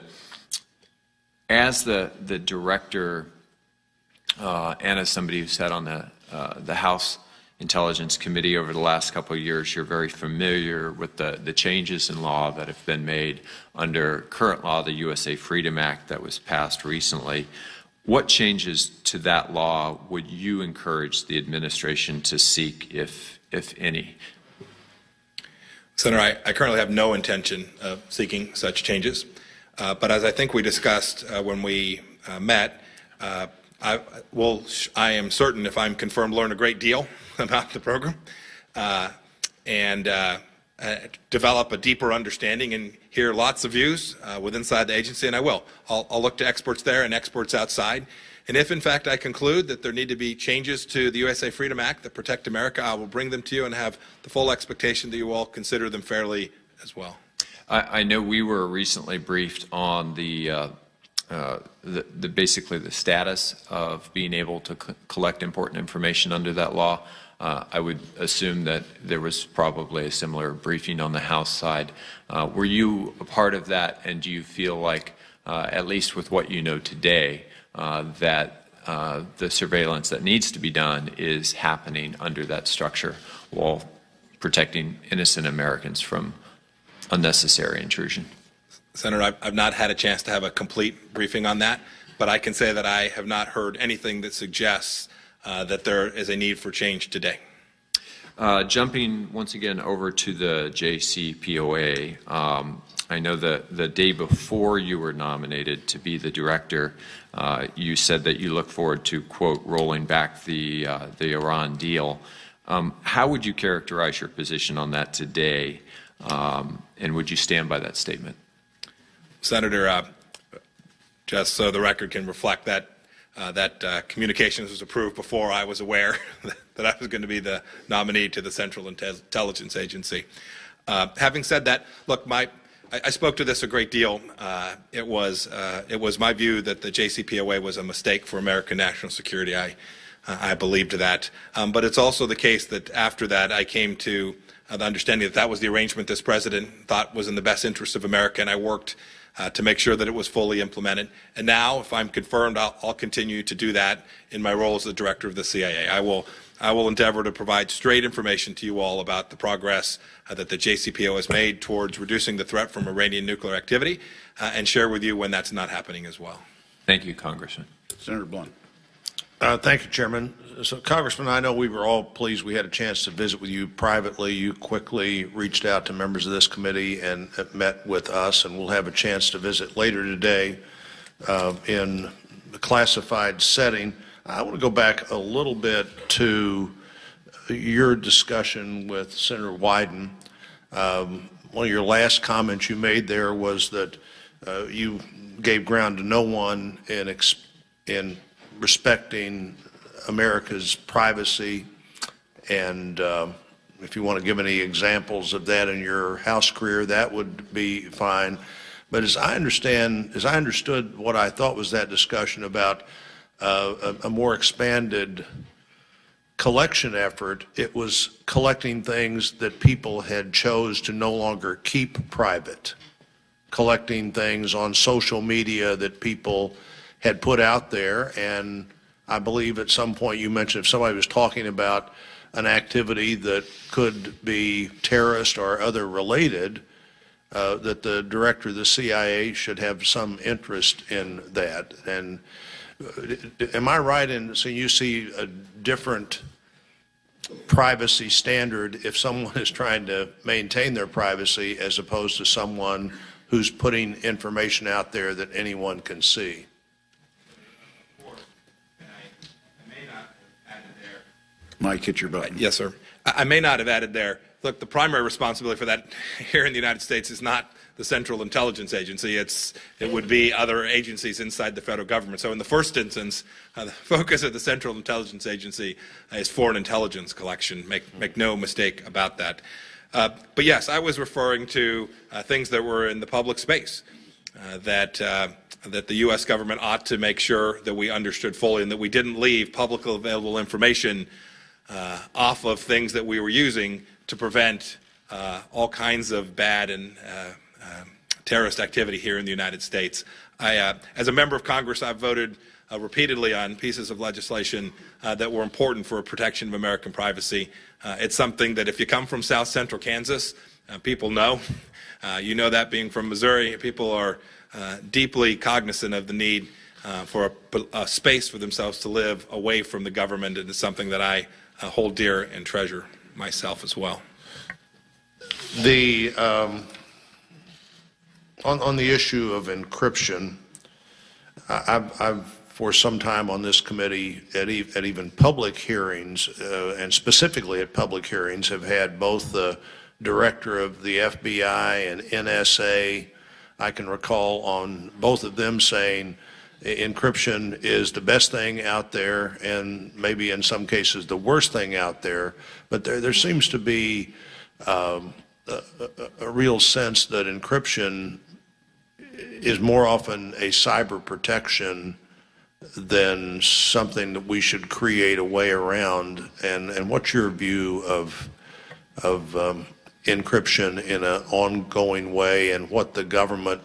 As the director and as somebody who sat on the House Intelligence Committee over the last couple of years, you're very familiar with the changes in law that have been made under current law, the USA Freedom Act that was passed recently. What changes to that law would you encourage the administration to seek, if any? Senator, I currently have no intention of seeking such changes. But as I think we discussed when we met, I am certain, if I'm confirmed, learn a great deal about the program and develop a deeper understanding and hear lots of views inside the agency, and I will. I'll look to experts there and experts outside. And if, in fact, I conclude that there need to be changes to the USA Freedom Act that protect America, I will bring them to you and have the full expectation that you will consider them fairly as well. I know we were recently briefed on basically the status of being able to collect important information under that law. I would assume that there was probably a similar briefing on the House side. Were you a part of that, and do you feel like, at least with what you know today, that the surveillance that needs to be done is happening under that structure while protecting innocent Americans from unnecessary intrusion? Senator, I've not had a chance to have a complete briefing on that, but I can say that I have not heard anything that suggests that there is a need for change today. Jumping once again over to the JCPOA, I know the day before you were nominated to be the director, you said that you look forward to, quote, rolling back the Iran deal. How would you characterize your position on that today, and would you stand by that statement? Senator, just so the record can reflect that communications was approved before I was aware that I was going to be the nominee to the Central Intelligence Agency. Having said that, look, I spoke to this a great deal. It was my view that the JCPOA was a mistake for American national security. I believed that. But it's also the case that after that I came to the understanding that that was the arrangement this president thought was in the best interest of America, and I worked to make sure that it was fully implemented. And now, if I'm confirmed, I'll continue to do that in my role as the director of the CIA. I will endeavor to provide straight information to you all about the progress that the JCPO has made towards reducing the threat from Iranian nuclear activity, and share with you when that's not happening as well. Thank you, Congressman. Senator Blunt. Thank you, Chairman. So, Congressman, I know we were all pleased we had a chance to visit with you privately. You quickly reached out to members of this committee and met with us, and we'll have a chance to visit later today in the classified setting. I want to go back a little bit to your discussion with Senator Wyden. One of your last comments you made there was that you gave ground to no one in respecting America's privacy, and if you want to give any examples of that in your House career, that would be fine. But as I understood what I thought was that discussion about a more expanded collection effort, it was collecting things that people had chose to no longer keep private, collecting things on social media that people had put out there. And I believe at some point you mentioned if somebody was talking about an activity that could be terrorist or other related, that the director of the CIA should have some interest in that. And am I right in saying you see a different privacy standard if someone is trying to maintain their privacy as opposed to someone who's putting information out there that anyone can see? Mike, hit your button. Yes, sir. I may not have added there. Look, the primary responsibility for that here in the United States is not the Central Intelligence Agency. It would be other agencies inside the federal government. So in the first instance, the focus of the Central Intelligence Agency is foreign intelligence collection. Make no mistake about that. But yes, I was referring to things that were in the public space that the U.S. government ought to make sure that we understood fully and that we didn't leave publicly available information off of things that we were using to prevent all kinds of bad and terrorist activity here in the United States. As a member of Congress, I've voted repeatedly on pieces of legislation that were important for protection of American privacy. It's something that if you come from South Central Kansas, people know. You know that being from Missouri, people are deeply cognizant of the need for a space for themselves to live away from the government, and it's something that I hold dear and treasure myself as well. The on the issue of encryption, I've for some time on this committee at even public hearings and specifically at public hearings have had both the director of the FBI and NSA. I can recall on both of them saying encryption is the best thing out there and maybe in some cases the worst thing out there, but there seems to be a real sense that encryption is more often a cyber protection than something that we should create a way around. And what's your view of encryption in an ongoing way, and what the government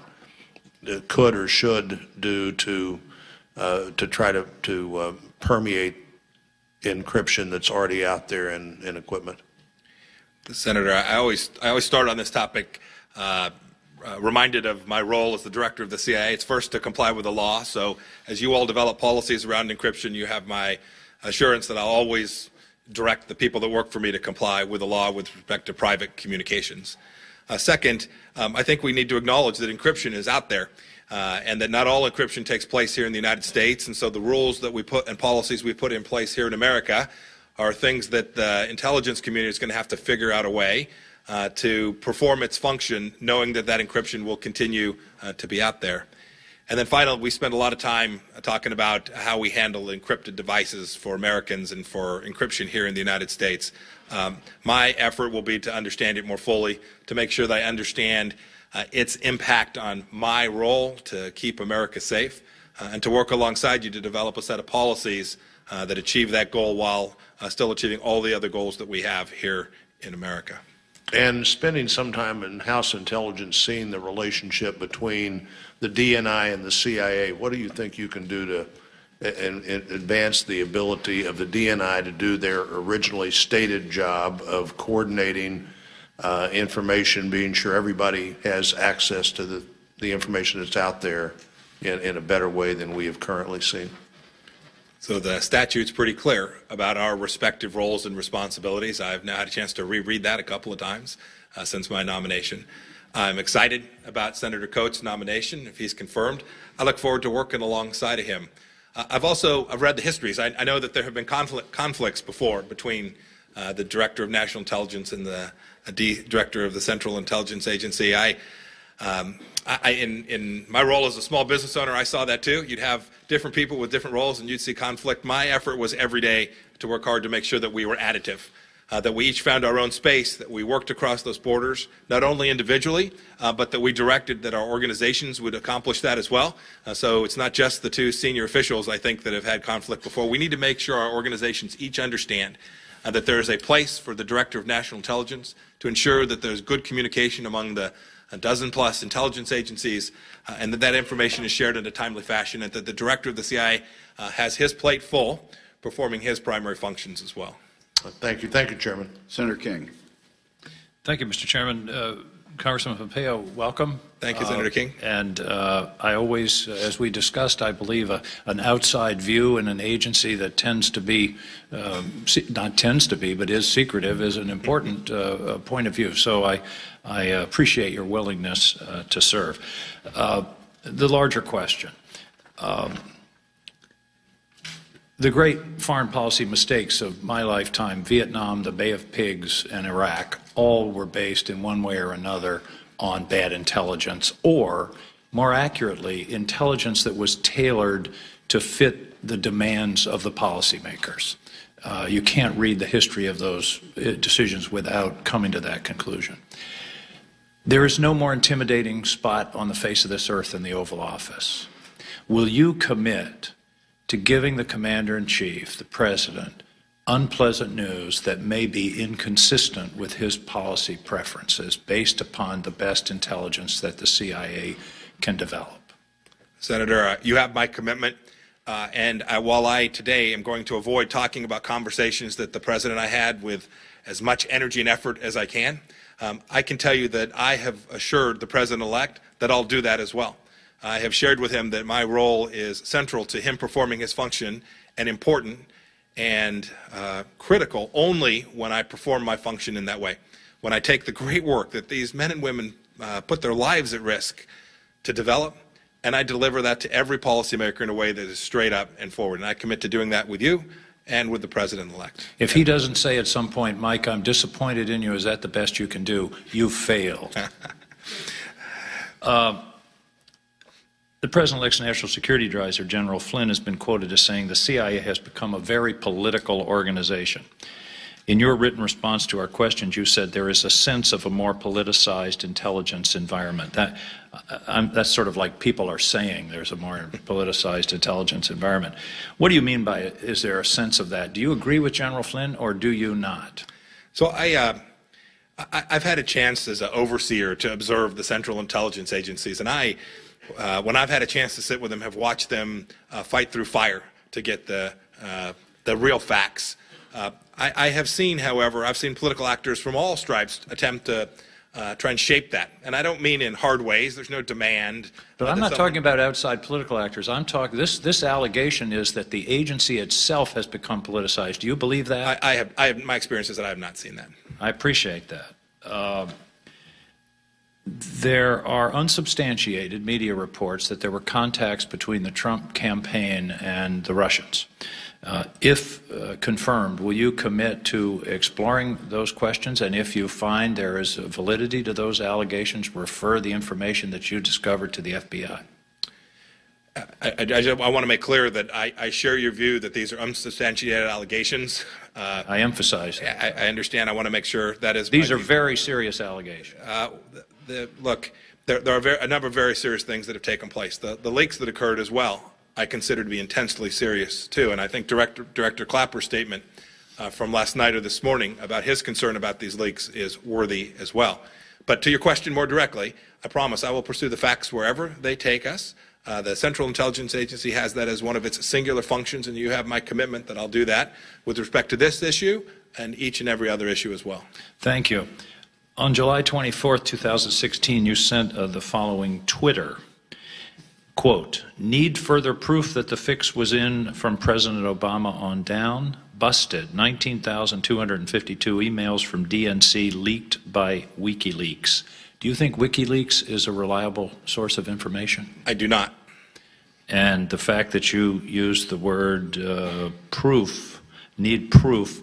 could or should do to try to permeate encryption that's already out there in equipment? Senator, I always start on this topic reminded of my role as the director of the CIA. It's first to comply with the law. So as you all develop policies around encryption, you have my assurance that I'll always direct the people that work for me to comply with the law with respect to private communications. Second, I think we need to acknowledge that encryption is out there. And that not all encryption takes place here in the United States, and so the rules that we put and policies we put in place here in America are things that the intelligence community is going to have to figure out a way to perform its function, knowing that that encryption will continue to be out there. And then finally, we spend a lot of time talking about how we handle encrypted devices for Americans and for encryption here in the United States. My effort will be to understand it more fully, to make sure that I understand its impact on my role to keep America safe, and to work alongside you to develop a set of policies that achieve that goal while still achieving all the other goals that we have here in America. And spending some time in House Intelligence, seeing the relationship between the DNI and the CIA, what do you think you can do to advance the ability of the DNI to do their originally stated job of coordinating information, being sure everybody has access to the information that's out there in a better way than we have currently seen? So the statute's pretty clear about our respective roles and responsibilities. I've now had a chance to reread that a couple of times since my nomination. I'm excited about Senator Coates' nomination, if he's confirmed. I look forward to working alongside of him. I've read the histories. I know that there have been conflicts before between the Director of National Intelligence and the Director of the Central Intelligence Agency. In my role as a small business owner, I saw that too. You'd have different people with different roles and you'd see conflict. My effort was every day to work hard to make sure that we were additive, that we each found our own space, that we worked across those borders, not only individually, but that we directed that our organizations would accomplish that as well. So it's not just the two senior officials, I think, that have had conflict before. We need to make sure our organizations each understand that there is a place for the Director of National Intelligence to ensure that there's good communication among the a dozen-plus intelligence agencies, and that information is shared in a timely fashion, and that the Director of the CIA has his plate full, performing his primary functions as well. Thank you. Thank you, Chairman. Senator King. Thank you, Mr. Chairman. Congressman Pompeo, welcome. Thank you, Senator King. And I always, as we discussed, I believe an outside view in an agency that tends to be, not tends to be, but is secretive is an important point of view. So I appreciate your willingness to serve. The larger question. The great foreign policy mistakes of my lifetime, Vietnam, the Bay of Pigs, and Iraq, all were based in one way or another on bad intelligence, or more accurately, intelligence that was tailored to fit the demands of the policymakers. You can't read the history of those decisions without coming to that conclusion. There is no more intimidating spot on the face of this earth than the Oval Office. Will you commit to giving the Commander-in-Chief, the President, unpleasant news that may be inconsistent with his policy preferences based upon the best intelligence that the CIA can develop? Senator, you have my commitment, and while I today am going to avoid talking about conversations that the President and I had with as much energy and effort as I can tell you that I have assured the President-elect that I'll do that as well. I have shared with him that my role is central to him performing his function and important and critical only when I perform my function in that way. When I take the great work that these men and women put their lives at risk to develop, and I deliver that to every policymaker in a way that is straight up and forward. And I commit to doing that with you and with the President-elect. If he doesn't say at some point, Mike, I'm disappointed in you, is that the best you can do? You failed. The President-elect's National Security Advisor, General Flynn, has been quoted as saying the CIA has become a very political organization. In your written response to our questions, you said there is a sense of a more politicized intelligence environment. That's sort of like people are saying there's a more politicized intelligence environment. What do you mean by it? Is there a sense of that? Do you agree with General Flynn, or do you not? So I've had a chance as an overseer to observe the Central Intelligence Agencies, and when I've had a chance to sit with them, have watched them fight through fire to get the real facts. I have seen, however, I've seen political actors from all stripes attempt to try and shape that. And I don't mean in hard ways. There's no demand. But I'm not talking about outside political actors. I'm talking, this allegation is that the agency itself has become politicized. Do you believe that? I have my experience is that I have not seen that. I appreciate that. There are unsubstantiated media reports that there were contacts between the Trump campaign and the Russians. If confirmed, will you commit to exploring those questions? And if you find there is validity to those allegations, refer the information that you discovered to the FBI? I want to make clear that I share your view that these are unsubstantiated allegations. I emphasize that. I understand. I want to make sure that is. These are very serious allegations. Look, there are a number of very serious things that have taken place. The leaks that occurred as well, I consider to be intensely serious too. And I think Director Clapper's statement from last night or this morning about his concern about these leaks is worthy as well. But to your question more directly, I promise I will pursue the facts wherever they take us. The Central Intelligence Agency has that as one of its singular functions, and you have my commitment that I'll do that with respect to this issue and each and every other issue as well. Thank you. On July 24th, 2016, you sent the following Twitter, quote, "Need further proof that the fix was in from President Obama on down? Busted. 19,252 emails from DNC leaked by WikiLeaks." Do you think WikiLeaks is a reliable source of information? I do not. And the fact that you used the word proof, need proof,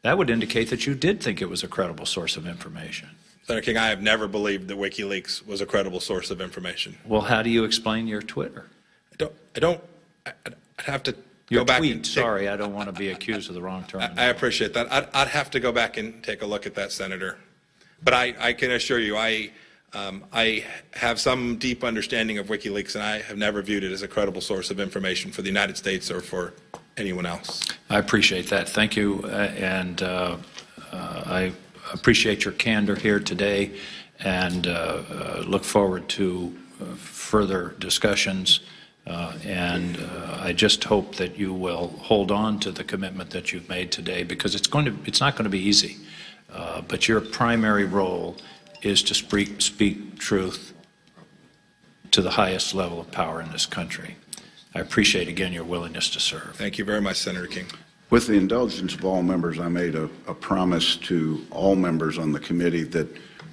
that would indicate that you did think it was a credible source of information. Senator King, I have never believed that WikiLeaks was a credible source of information. Well, how do you explain your Twitter? I'd have to go back and Sorry, I don't want to be accused of the wrong term. I appreciate that. I'd have to go back and take a look at that, Senator. But I can assure you, I have some deep understanding of WikiLeaks, and I have never viewed it as a credible source of information for the United States or for anyone else. I appreciate that. Thank you, and I appreciate your candor here today, and look forward to further discussions. I just hope that you will hold on to the commitment that you've made today, because it's not going to be easy. But your primary role is to speak truth to the highest level of power in this country. I appreciate again your willingness to serve. Thank you very much, Senator King. With the indulgence of all members, I made a promise to all members on the committee that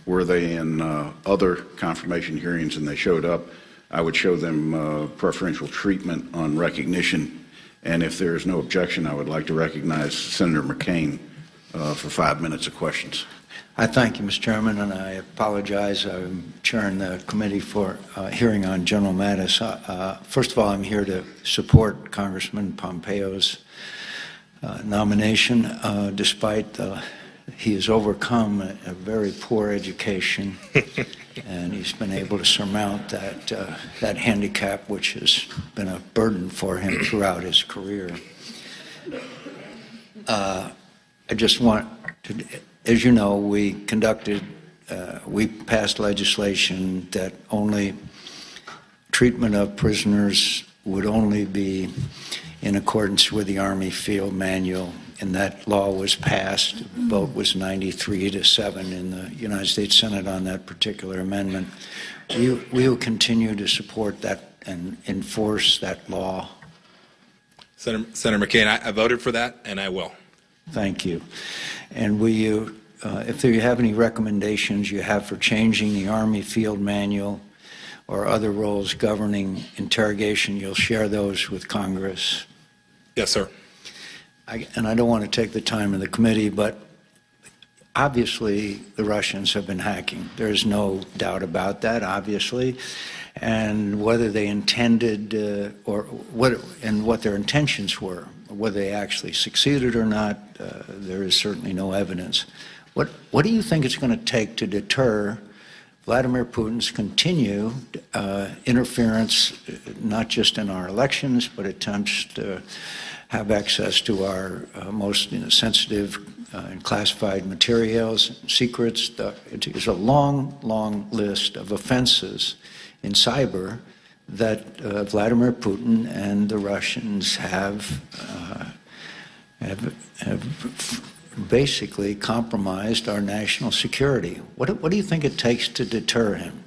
were they in other confirmation hearings and they showed up, I would show them preferential treatment on recognition. And if there is no objection, I would like to recognize Senator McCain for 5 minutes of questions. I thank you, Mr. Chairman, and I apologize. I'm chairing the committee for hearing on General Mattis. First of all, I'm here to support Congressman Pompeo's nomination, despite he has overcome a very poor education, and he's been able to surmount that handicap, which has been a burden for him throughout his career. I just want to, as you know, we passed legislation that only treatment of prisoners would only be in accordance with the Army Field Manual, and that law was passed. The vote was 93-7 in the United States Senate on that particular amendment. We will continue to support that and enforce that law. Senator McCain, I voted for that, and I will. Thank you. And will you, if you have any recommendations you have for changing the Army Field Manual or other rules governing interrogation, you'll share those with Congress? Yes, sir. And I don't want to take the time of the committee, but obviously the Russians have been hacking. There's no doubt about that, obviously. And whether they intended or what their intentions were, whether they actually succeeded or not, there is certainly no evidence. What do you think it's going to take to deter Vladimir Putin's continued interference, not just in our elections, but attempts to have access to our most sensitive and classified materials, secrets? It is a long, long list of offenses in cyber that Vladimir Putin and the Russians have basically compromised our national security. What do you think it takes to deter him?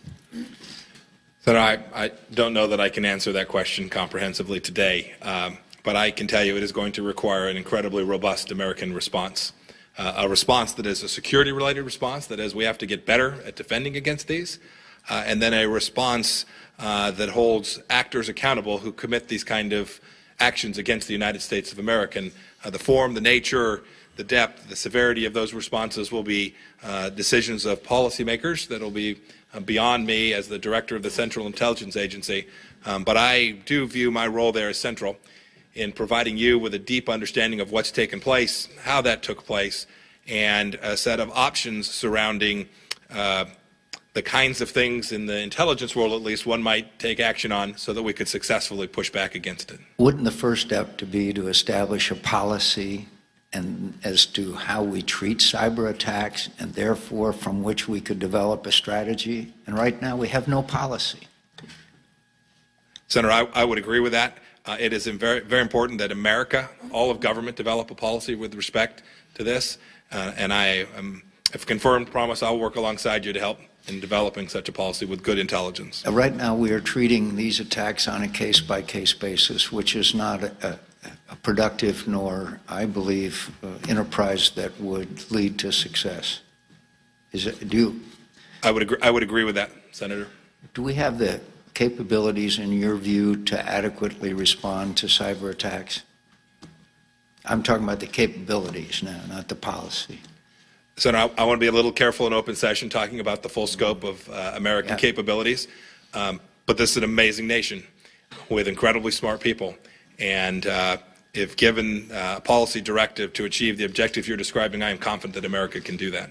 Senator, I don't know that I can answer that question comprehensively today, but I can tell you it is going to require an incredibly robust American response, a response that is a security-related response, that is we have to get better at defending against these, and then a response that holds actors accountable who commit these kind of actions against the United States of America. And the form, the nature, the depth, the severity of those responses will be decisions of policymakers that will be beyond me as the director of the Central Intelligence Agency. But I do view my role there as central in providing you with a deep understanding of what's taken place, how that took place, and a set of options surrounding the kinds of things in the intelligence world, at least, one might take action on so that we could successfully push back against it. Wouldn't the first step to be to establish a policy and as to how we treat cyber attacks, and therefore from which we could develop a strategy? And right now we have no policy. Senator, I would agree with that. It is very, very important that America, all of government, develop a policy with respect to this. And I have confirmed, promise I'll work alongside you to help in developing such a policy with good intelligence. Right now we are treating these attacks on a case-by-case basis, which is not a productive nor, I believe, enterprise that would lead to success. Is it? Do you? I would agree with that, Senator. Do we have the capabilities, in your view, to adequately respond to cyber attacks? I'm talking about the capabilities now, not the policy. Senator, I want to be a little careful in open session talking about the full scope of American capabilities. But this is an amazing nation with incredibly smart people. And if given a policy directive to achieve the objective you're describing, I am confident that America can do that.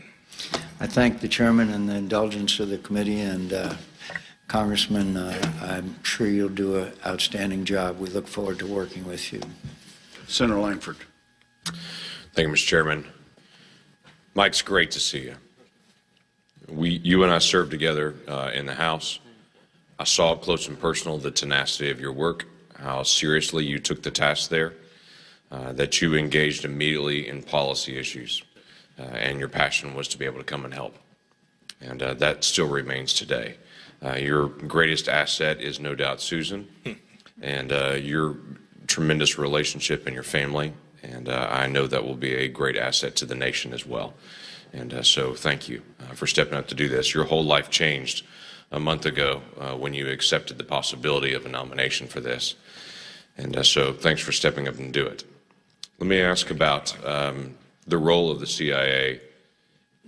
I thank the chairman and the indulgence of the committee, and Congressman, I'm sure you'll do an outstanding job. We look forward to working with you. Senator Langford. Thank you, Mr. Chairman. Mike, it's great to see you. You and I served together in the House. I saw up close and personal the tenacity of your work, how seriously you took the task there, that you engaged immediately in policy issues, and your passion was to be able to come and help. And that still remains today. Your greatest asset is no doubt Susan, and your tremendous relationship and your family. And I know that will be a great asset to the nation as well. And so thank you for stepping up to do this. Your whole life changed a month ago when you accepted the possibility of a nomination for this. And so thanks for stepping up and do it. Let me ask about the role of the CIA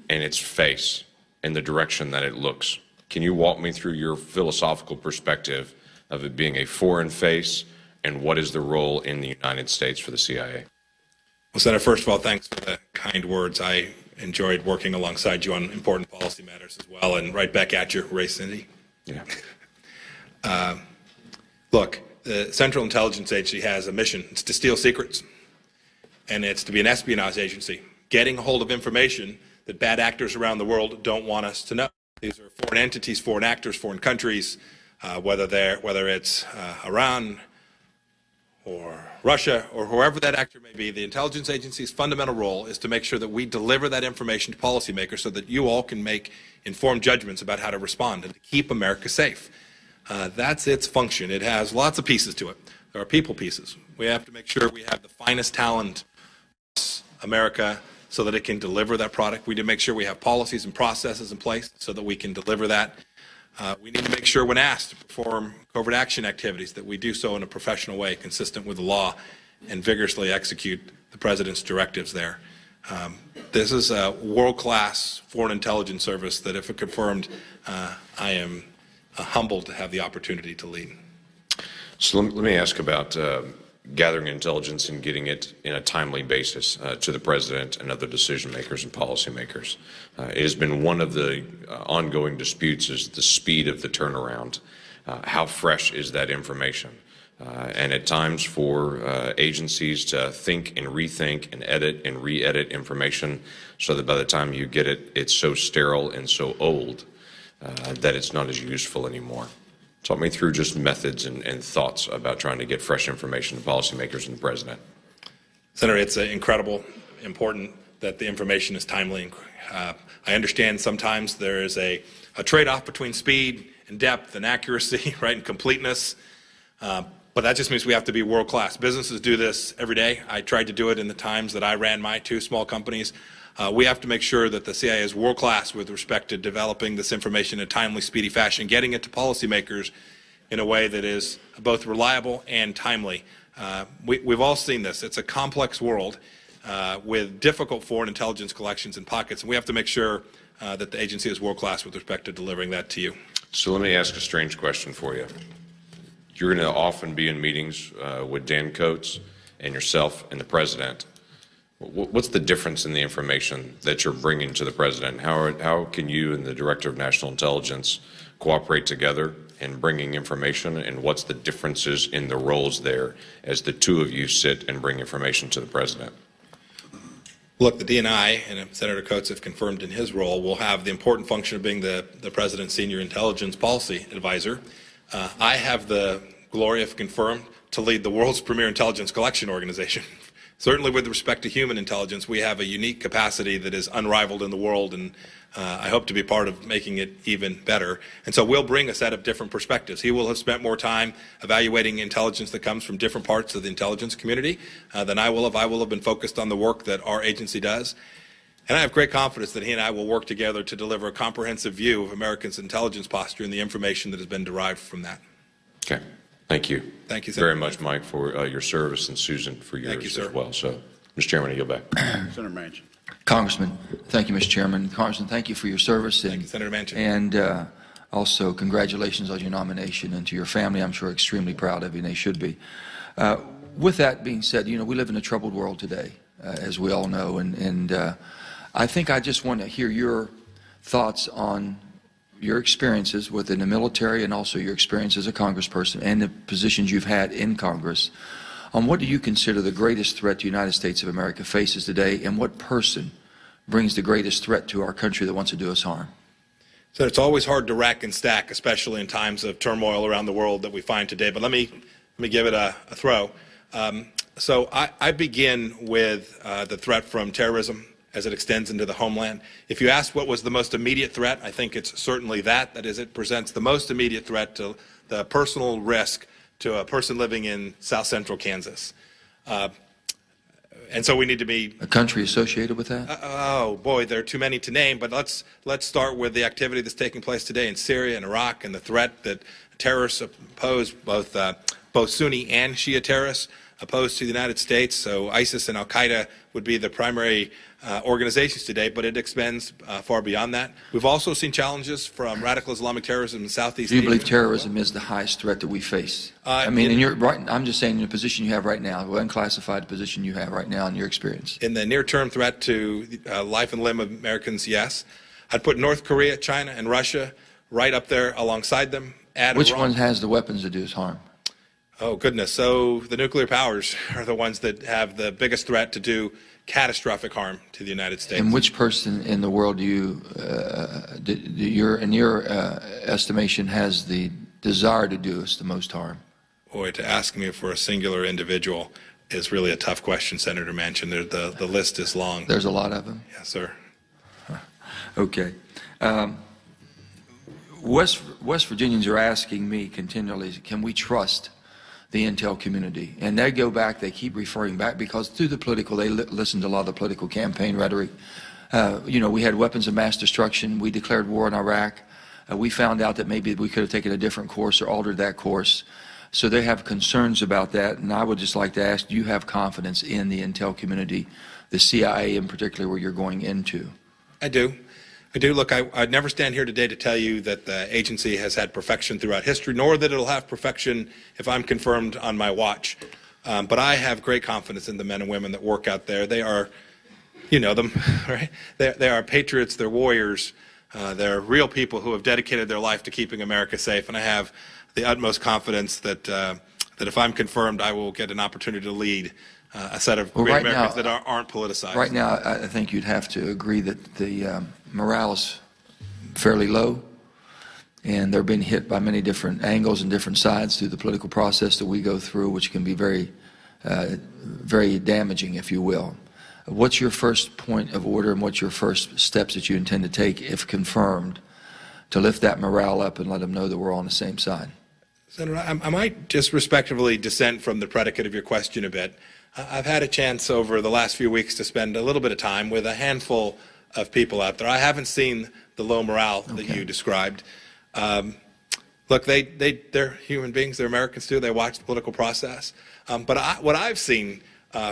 and its face and the direction that it looks. Can you walk me through your philosophical perspective of it being a foreign face, and what is the role in the United States for the CIA? Well, Senator, first of all, thanks for the kind words. I enjoyed working alongside you on important policy matters as well, and right back at you, Ray Cindy. Yeah. Look, the Central Intelligence Agency has a mission. It's to steal secrets, and it's to be an espionage agency, getting a hold of information that bad actors around the world don't want us to know. These are foreign entities, foreign actors, foreign countries, whether it's Iran, or Russia, or whoever that actor may be. The intelligence agency's fundamental role is to make sure that we deliver that information to policymakers so that you all can make informed judgments about how to respond and to keep America safe. That's its function. It has lots of pieces to it. There are people pieces. We have to make sure we have the finest talent in America so that it can deliver that product. We need to make sure we have policies and processes in place so that we can deliver that. We need to make sure when asked to perform covert action activities that we do so in a professional way, consistent with the law, and vigorously execute the President's directives there. This is a world-class foreign intelligence service that, if it confirmed, I am humbled to have the opportunity to lead. So let me ask about gathering intelligence and getting it in a timely basis to the President and other decision makers and policymakers. It has been one of the ongoing disputes is the speed of the turnaround. How fresh is that information? And at times for agencies to think and rethink and edit and re-edit information so that by the time you get it, it's so sterile and so old that it's not as useful anymore. Talk me through just methods and thoughts about trying to get fresh information to policymakers and the President. Senator, it's incredible, important that the information is timely. I understand sometimes there is a trade-off between speed and depth and accuracy, right, and completeness. But that just means we have to be world-class. Businesses do this every day. I tried to do it in the times that I ran my two small companies. We have to make sure that the CIA is world-class with respect to developing this information in a timely, speedy fashion, getting it to policymakers in a way that is both reliable and timely. We've all seen this. It's a complex world with difficult foreign intelligence collections and pockets, and we have to make sure that the agency is world-class with respect to delivering that to you. So let me ask a strange question for you. You're going to often be in meetings with Dan Coates and yourself and the President. What's the difference in the information that you're bringing to the President? How can you and the Director of National Intelligence cooperate together in bringing information, and what's the differences in the roles there as the two of you sit and bring information to the President? Look, the DNI, and Senator Coates have confirmed in his role, will have the important function of being the President's senior intelligence policy advisor. I have the glory, if confirmed, to lead the world's premier intelligence collection organization. Certainly with respect to human intelligence, we have a unique capacity that is unrivaled in the world, and I hope to be part of making it even better. And so we'll bring a set of different perspectives. He will have spent more time evaluating intelligence that comes from different parts of the intelligence community than I will have. I will have been focused on the work that our agency does. And I have great confidence that he and I will work together to deliver a comprehensive view of Americans' intelligence posture and the information that has been derived from that. Okay. Thank you. Thank you, Senator. Very much, Mike, for your service, and Susan for yours. Thank you, sir. As well. So, Mr. Chairman, I yield back. Senator Manchin. Congressman, thank you, Mr. Chairman. Congressman, thank you for your service. Thank you, Senator Manchin. And also, congratulations on your nomination, and to your family, I'm sure extremely proud of you, and they should be. With that being said, you know, we live in a troubled world today, as we all know, and I think I just want to hear your thoughts on your experiences within the military and also your experience as a congressperson and the positions you've had in Congress on what do you consider the greatest threat the United States of America faces today, and what person brings the greatest threat to our country that wants to do us harm? So it's always hard to rack and stack, especially in times of turmoil around the world that we find today. But let me give it a throw. So I begin with the threat from terrorism as it extends into the homeland. If you ask what was the most immediate threat, I think it's certainly that. That is, it presents the most immediate threat to the personal risk to a person living in south central Kansas. And so we need to be... A country associated with that? Oh, boy, there are too many to name, but let's start with the activity that's taking place today in Syria and Iraq, and the threat that terrorists pose, both Sunni and Shia terrorists, opposed to the United States. So ISIS and Al-Qaeda would be the primary organizations today, but it extends far beyond that. We've also seen challenges from radical Islamic terrorism in Southeast Asia. Do you believe terrorism is the highest threat that we face? I mean, I'm just saying in the position you have right now, the unclassified position you have right now in your experience. In the near-term threat to life and limb of Americans, yes. I'd put North Korea, China, and Russia right up there alongside them. Which one has the weapons to do us harm? Oh, goodness. So the nuclear powers are the ones that have the biggest threat to do catastrophic harm to the United States. And which person in the world do you, in your estimation, has the desire to do us the most harm? Boy, to ask me for a singular individual is really a tough question, Senator Manchin. The list is long. There's a lot of them? Yes, sir. Okay. West Virginians are asking me continually, can we trust the intel community? And they go back, they keep referring back, because through the political, they listen to a lot of the political campaign rhetoric. You know, we had weapons of mass destruction. We declared war in Iraq. We found out that maybe we could have taken a different course or altered that course. So they have concerns about that. And I would just like to ask, do you have confidence in the intel community, the CIA in particular, where you're going into? I do. Look, I'd never stand here today to tell you that the agency has had perfection throughout history, nor that it'll have perfection if I'm confirmed on my watch. But I have great confidence in the men and women that work out there. They are, you know them, right? They are patriots, they're warriors, they're real people who have dedicated their life to keeping America safe. And I have the utmost confidence that if I'm confirmed, I will get an opportunity to lead a set of great Americans that aren't politicized. Right now, I think you'd have to agree that the morale is fairly low, and they're being hit by many different angles and different sides through the political process that we go through, which can be very, very damaging, if you will. What's your first point of order, and what's your first steps that you intend to take, if confirmed, to lift that morale up and let them know that we're all on the same side? Senator, I might just respectfully dissent from the predicate of your question a bit. I've had a chance over the last few weeks to spend a little bit of time with a handful of people out there. I haven't seen the low morale that you described. Look, they're human beings. They're Americans too. They watch the political process. But what I've seen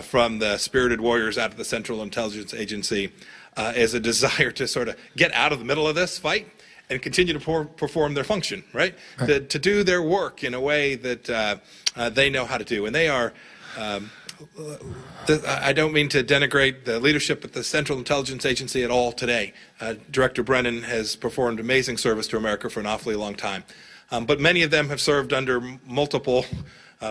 from the spirited warriors out of the Central Intelligence Agency is a desire to sort of get out of the middle of this fight and continue to perform their function, right? To do their work in a way that they know how to do. And they are, I don't mean to denigrate the leadership at the Central Intelligence Agency at all today. Director Brennan has performed amazing service to America for an awfully long time. But many of them have served under multiple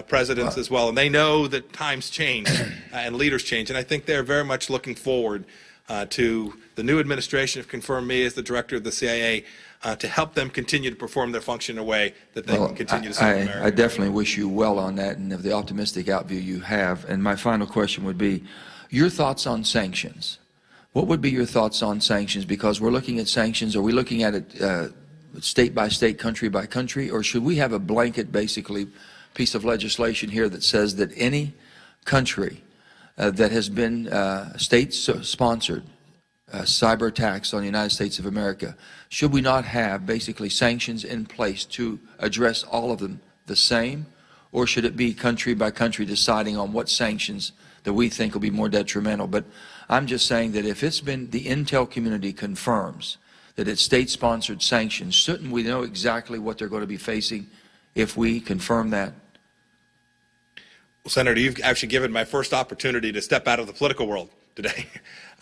presidents as well, and they know that times change and leaders change. And I think they're very much looking forward to the new administration have confirmed me as the director of the CIA to help them continue to perform their function in a way that they can continue to serve America. I definitely wish you well on that and of the optimistic outview you have. And my final question would be your thoughts on sanctions. What would be your thoughts on sanctions? Because we're looking at sanctions. Are we looking at it state by state, country by country, or should we have a blanket, basically, piece of legislation here that says that any country that has been state-sponsored cyber attacks on the United States of America, should we not have basically sanctions in place to address all of them the same, or should it be country by country deciding on what sanctions that we think will be more detrimental? But I'm just saying that if it's been, the intel community confirms that it's state-sponsored sanctions, shouldn't we know exactly what they're going to be facing if we confirm that? Well, Senator, you've actually given my first opportunity to step out of the political world today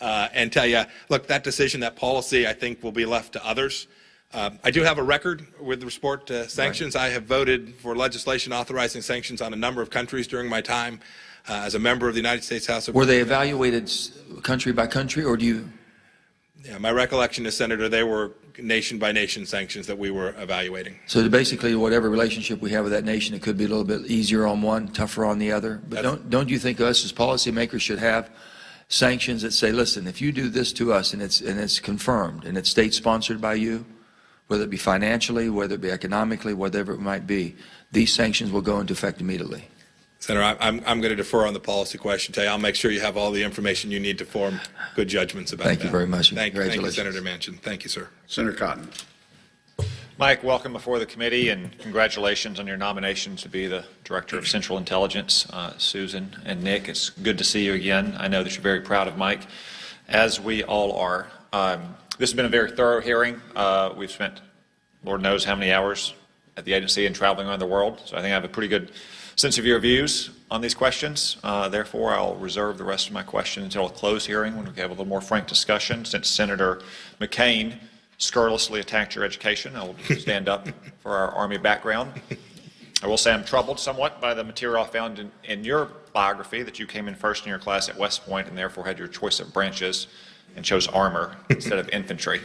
and tell you, look, that decision, that policy, I think will be left to others. I do have a record with respect to sanctions. Right. I have voted for legislation authorizing sanctions on a number of countries during my time as a member of the United States House of Representatives. Were they evaluated country by country, or do you? Yeah, my recollection is, Senator, they were nation-by-nation sanctions that we were evaluating. So basically, whatever relationship we have with that nation, it could be a little bit easier on one, tougher on the other. But don't you think us as policymakers should have sanctions that say, listen, if you do this to us and it's confirmed and it's state-sponsored by you, whether it be financially, whether it be economically, whatever it might be, these sanctions will go into effect immediately? Senator, I'm going to defer on the policy question today. I'll make sure you have all the information you need to form good judgments about that. Thank you very much. Thank you, Senator Manchin. Thank you, sir. Senator Cotton. Mike, welcome before the committee, and congratulations on your nomination to be the Director of Central Intelligence. Susan and Nick, it's good to see you again. I know that you're very proud of Mike, as we all are. This has been a very thorough hearing. We've spent Lord knows how many hours at the agency and traveling around the world, so I think I have a pretty good sense of your views on these questions. Therefore, I'll reserve the rest of my questions until a closed hearing when we have a little more frank discussion. Since Senator McCain scurrilously attacked your education, I will stand up for our Army background. I will say I'm troubled somewhat by the material I found in your biography that you came in first in your class at West Point and therefore had your choice of branches and chose armor instead of infantry.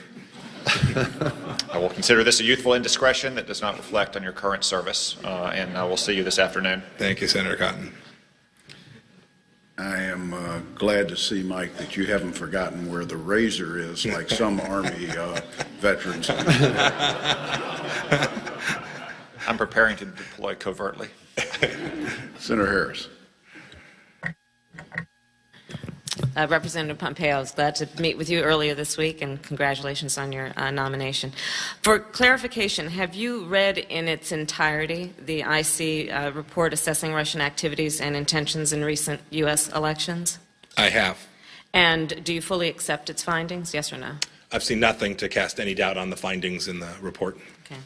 I will consider this a youthful indiscretion that does not reflect on your current service, and I will see you this afternoon. Thank you, Senator Cotton. I am glad to see, Mike, that you haven't forgotten where the razor is, like some Army veterans. I'm preparing to deploy covertly. Senator Harris. Representative Pompeo, I was glad to meet with you earlier this week, and congratulations on your nomination. For clarification, have you read in its entirety the IC report assessing Russian activities and intentions in recent U.S. elections? I have. And do you fully accept its findings, yes or no? I've seen nothing to cast any doubt on the findings in the report. Okay.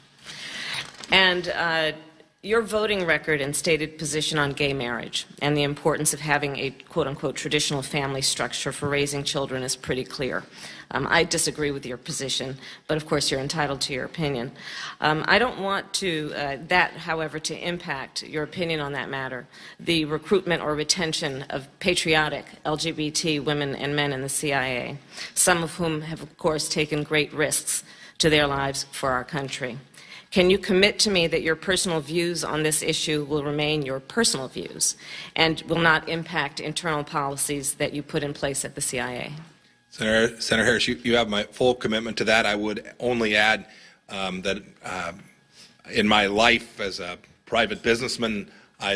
And your voting record and stated position on gay marriage and the importance of having a quote-unquote traditional family structure for raising children is pretty clear. I disagree with your position, but of course you're entitled to your opinion. I don't want that, however, to impact your opinion on that matter, the recruitment or retention of patriotic LGBT women and men in the CIA, some of whom have, of course, taken great risks to their lives for our country. Can you commit to me that your personal views on this issue will remain your personal views and will not impact internal policies that you put in place at the CIA? Senator Harris, you have my full commitment to that. I would only add that in my life as a private businessman,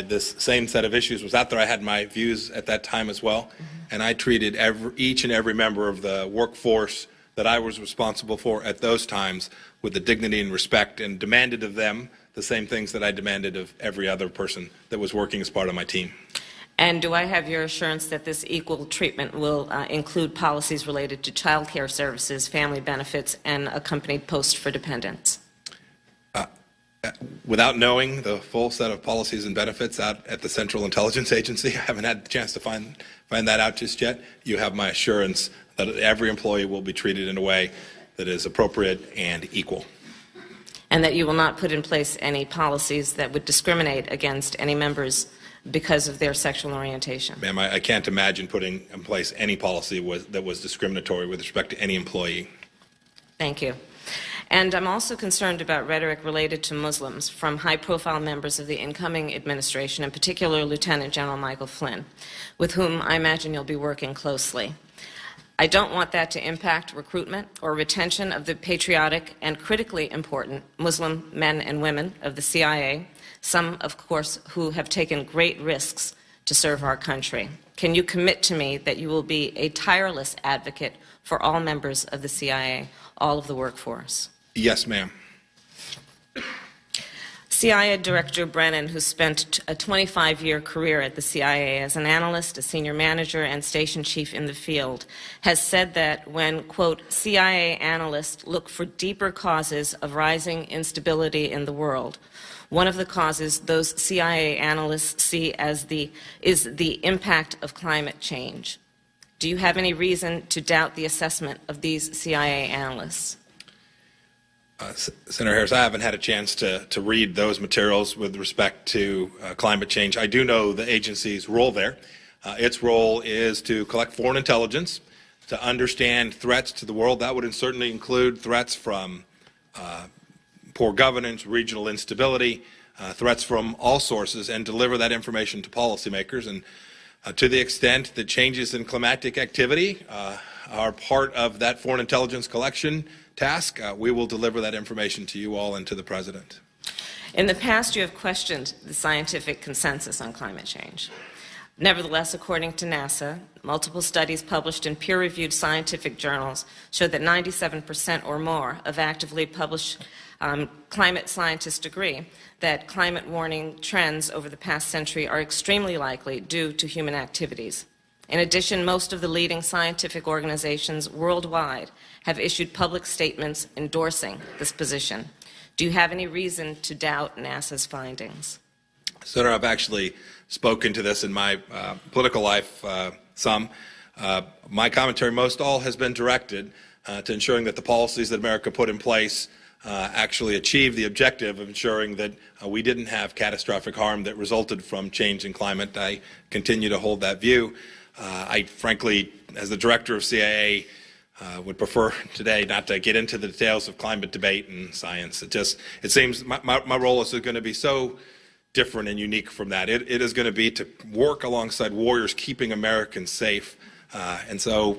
this same set of issues was out there. I had my views at that time as well, and I treated each and every member of the workforce that I was responsible for at those times with the dignity and respect, and demanded of them the same things that I demanded of every other person that was working as part of my team. And do I have your assurance that this equal treatment will include policies related to child care services, family benefits, and accompanied post for dependents? Without knowing the full set of policies and benefits out at the Central Intelligence Agency, I haven't had the chance to find that out just yet. You have my assurance that every employee will be treated in a way that is appropriate and equal. And that you will not put in place any policies that would discriminate against any members because of their sexual orientation? Ma'am, I can't imagine putting in place any policy that was discriminatory with respect to any employee. Thank you. And I'm also concerned about rhetoric related to Muslims from high-profile members of the incoming administration, in particular Lieutenant General Michael Flynn, with whom I imagine you'll be working closely. I don't want that to impact recruitment or retention of the patriotic and critically important Muslim men and women of the CIA, some, of course, who have taken great risks to serve our country. Can you commit to me that you will be a tireless advocate for all members of the CIA, all of the workforce? Yes, ma'am. CIA Director Brennan, who spent a 25-year career at the CIA as an analyst, a senior manager, and station chief in the field, has said that when, quote, CIA analysts look for deeper causes of rising instability in the world, one of the causes those CIA analysts see as is the impact of climate change. Do you have any reason to doubt the assessment of these CIA analysts? Senator Harris, I haven't had a chance to read those materials with respect to climate change. I do know the agency's role there. Its role is to collect foreign intelligence, to understand threats to the world. That would certainly include threats from poor governance, regional instability, threats from all sources, and deliver that information to policymakers. And to the extent that changes in climatic activity are part of that foreign intelligence collection task, we will deliver that information to you all and to the President. In the past, you have questioned the scientific consensus on climate change. Nevertheless, according to NASA, multiple studies published in peer-reviewed scientific journals show that 97% or more of actively published climate scientists agree that climate warming trends over the past century are extremely likely due to human activities. In addition, most of the leading scientific organizations worldwide have issued public statements endorsing this position. Do you have any reason to doubt NASA's findings? Senator, I've actually spoken to this in my political life some. My commentary, most all, has been directed to ensuring that the policies that America put in place actually achieve the objective of ensuring that we didn't have catastrophic harm that resulted from change in climate. I continue to hold that view. I frankly, as the director of CIA, would prefer today not to get into the details of climate debate and science. It seems my role is going to be so different and unique from that. It is going to be to work alongside warriors keeping Americans safe. And so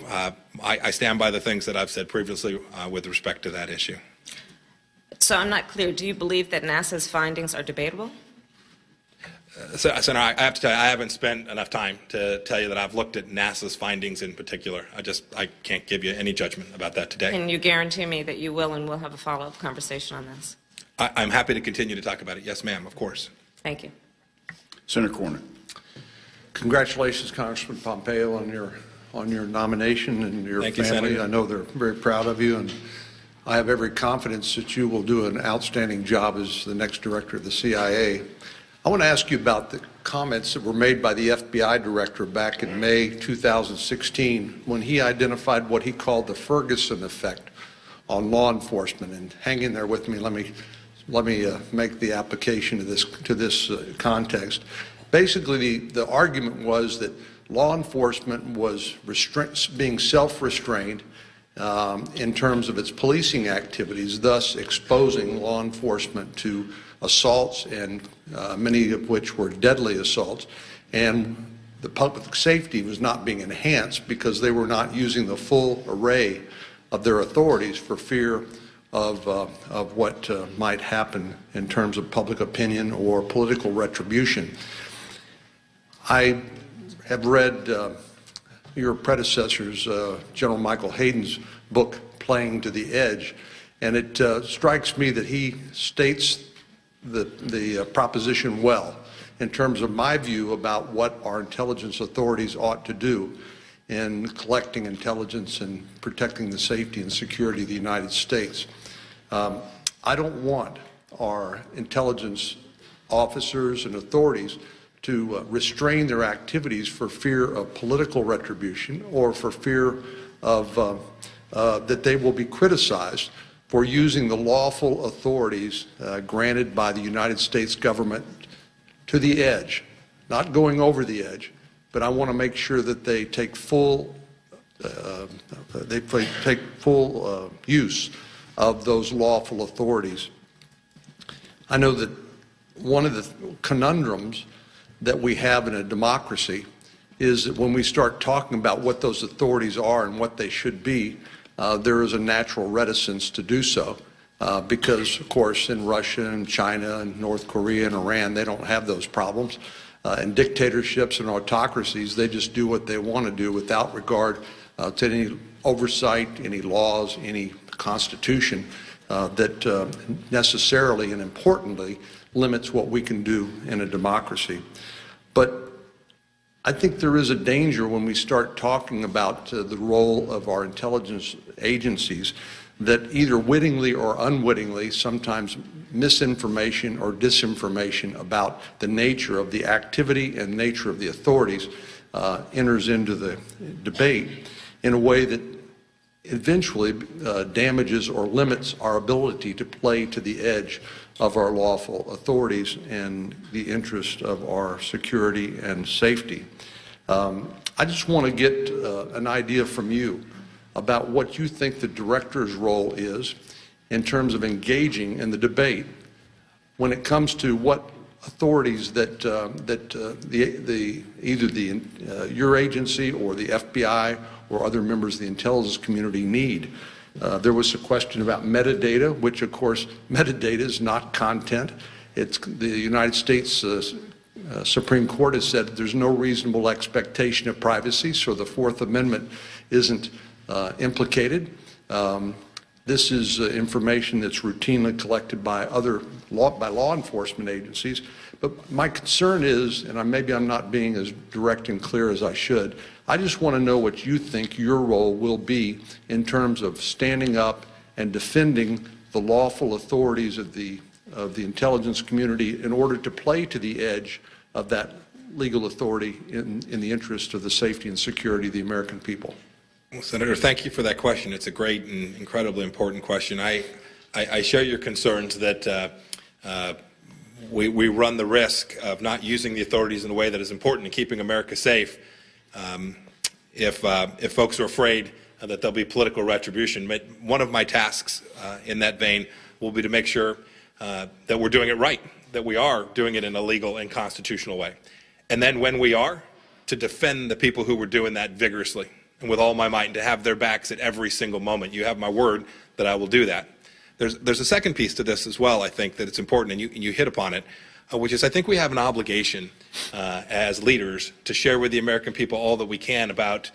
I stand by the things that I've said previously with respect to that issue. So I'm not clear. Do you believe that NASA's findings are debatable? Senator, I have to tell you, I haven't spent enough time to tell you that I've looked at NASA's findings in particular. I can't give you any judgment about that today. Can you guarantee me that you will and will have a follow-up conversation on this? I'm happy to continue to talk about it. Yes, ma'am, of course. Thank you. Senator Cornyn. Congratulations, Congressman Pompeo, on your nomination and your Thank you, family. Senator. I know they're very proud of you, and I have every confidence that you will do an outstanding job as the next director of the CIA. I want to ask you about the comments that were made by the FBI director back in May 2016 when he identified what he called the Ferguson effect on law enforcement. And hang in there with me. Let me make the application to this context. Basically, the argument was that law enforcement was being self-restrained in terms of its policing activities, thus exposing law enforcement to assaults, and many of which were deadly assaults, and the public safety was not being enhanced because they were not using the full array of their authorities for fear of what might happen in terms of public opinion or political retribution. I have read your predecessor's, General Michael Hayden's book, Playing to the Edge, and it strikes me that he states the proposition well in terms of my view about what our intelligence authorities ought to do in collecting intelligence and protecting the safety and security of the United States. I don't want our intelligence officers and authorities to restrain their activities for fear of political retribution or for fear of that they will be criticized for using the lawful authorities granted by the United States government to the edge, not going over the edge, but I want to make sure that they take full use of those lawful authorities. I know that one of the conundrums that we have in a democracy is that when we start talking about what those authorities are and what they should be, there is a natural reticence to do so because, of course, in Russia and China and North Korea and Iran, they don't have those problems. In dictatorships and autocracies, they just do what they want to do without regard to any oversight, any laws, any constitution that necessarily and importantly limits what we can do in a democracy. But I think there is a danger when we start talking about the role of our intelligence agencies that either wittingly or unwittingly, sometimes misinformation or disinformation about the nature of the activity and nature of the authorities enters into the debate in a way that eventually damages or limits our ability to play to the edge of our lawful authorities and the interest of our security and safety. I just want to get an idea from you about what you think the director's role is in terms of engaging in the debate when it comes to what authorities that either your agency or the FBI or other members of the intelligence community need. There was a question about metadata, which of course metadata is not content. It's the United States Supreme Court has said there's no reasonable expectation of privacy, so the Fourth Amendment isn't implicated. This is information that's routinely collected by law enforcement agencies. But my concern is, and maybe I'm not being as direct and clear as I should, I just want to know what you think your role will be in terms of standing up and defending the lawful authorities of the intelligence community in order to play to the edge of that legal authority in the interest of the safety and security of the American people. Well, Senator, thank you for that question. It's a great and incredibly important question. I share your concerns that we run the risk of not using the authorities in a way that is important in keeping America safe if folks are afraid that there'll be political retribution. One of my tasks in that vein will be to make sure that we're doing it right, that we are doing it in a legal and constitutional way. And then when we are, to defend the people who were doing that vigorously and with all my might and to have their backs at every single moment. You have my word that I will do that. There's a second piece to this as well, I think, that it's important, and you hit upon it, which is I think we have an obligation as leaders to share with the American people all that we can about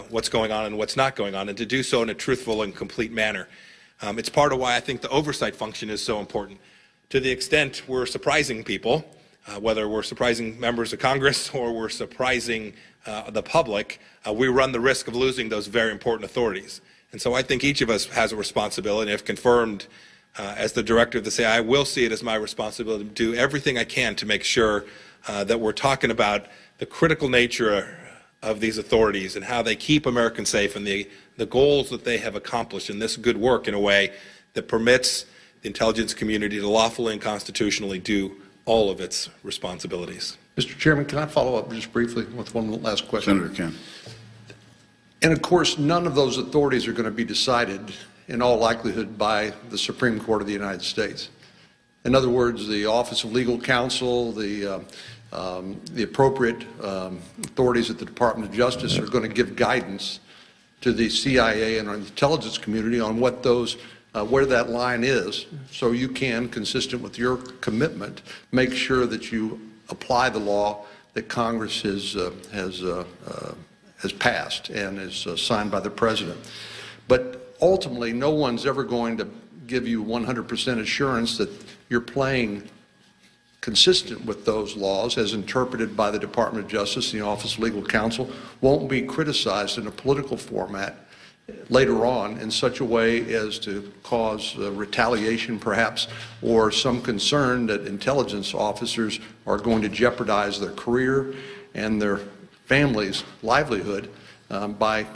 what's going on and what's not going on, and to do so in a truthful and complete manner. It's part of why I think the oversight function is so important. To the extent we're surprising people, whether we're surprising members of Congress or we're surprising the public, we run the risk of losing those very important authorities. And so I think each of us has a responsibility. If confirmed as the director of the CIA, I will see it as my responsibility to do everything I can to make sure that we're talking about the critical nature of these authorities and how they keep Americans safe and the goals that they have accomplished in this good work in a way that permits the intelligence community to lawfully and constitutionally do all of its responsibilities. Mr. Chairman, can I follow up just briefly with one last question? Senator Kent. And of course, none of those authorities are going to be decided in all likelihood by the Supreme Court of the United States. In other words, the Office of Legal Counsel, the appropriate authorities at the Department of Justice are going to give guidance to the CIA and our intelligence community on what those where that line is, so you can, consistent with your commitment, make sure that you apply the law that Congress has passed and is signed by the President. But ultimately, no one's ever going to give you 100% assurance that you're playing consistent with those laws as interpreted by the Department of Justice. The Office of Legal Counsel won't be criticized in a political format later on in such a way as to cause retaliation perhaps, or some concern that intelligence officers are going to jeopardize their career and their family's livelihood by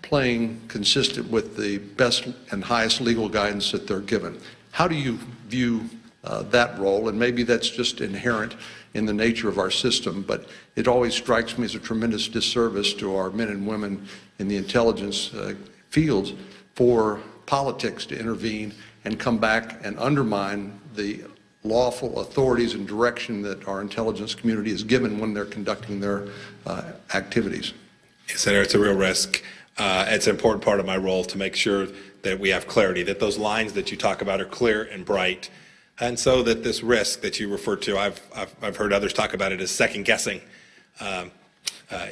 playing consistent with the best and highest legal guidance that they're given. How do you view that role? And maybe that's just inherent in the nature of our system, but it always strikes me as a tremendous disservice to our men and women in the intelligence fields for politics to intervene and come back and undermine the lawful authorities and direction that our intelligence community is given when they're conducting their activities. Yes, Senator, it's a real risk. It's an important part of my role to make sure that we have clarity, that those lines that you talk about are clear and bright, and so that this risk that you refer to, I've heard others talk about it as second guessing,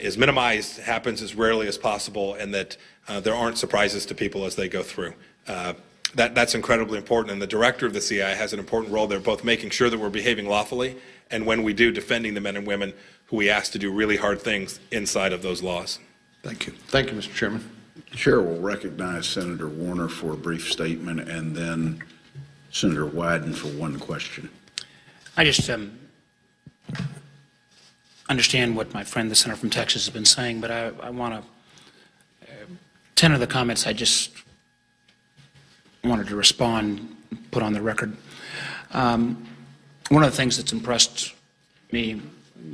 is minimized, happens as rarely as possible, and that there aren't surprises to people as they go through. That's incredibly important, and the director of the CIA has an important role there, both making sure that we're behaving lawfully, and when we do, defending the men and women who we ask to do really hard things inside of those laws. Thank you. Thank you, Mr. Chairman. The chair will recognize Senator Warner for a brief statement, and then Senator Wyden for one question. I just understand what my friend, the senator from Texas, has been saying, but I want to, 10 of the comments I just wanted to respond, put on the record. One of the things that's impressed me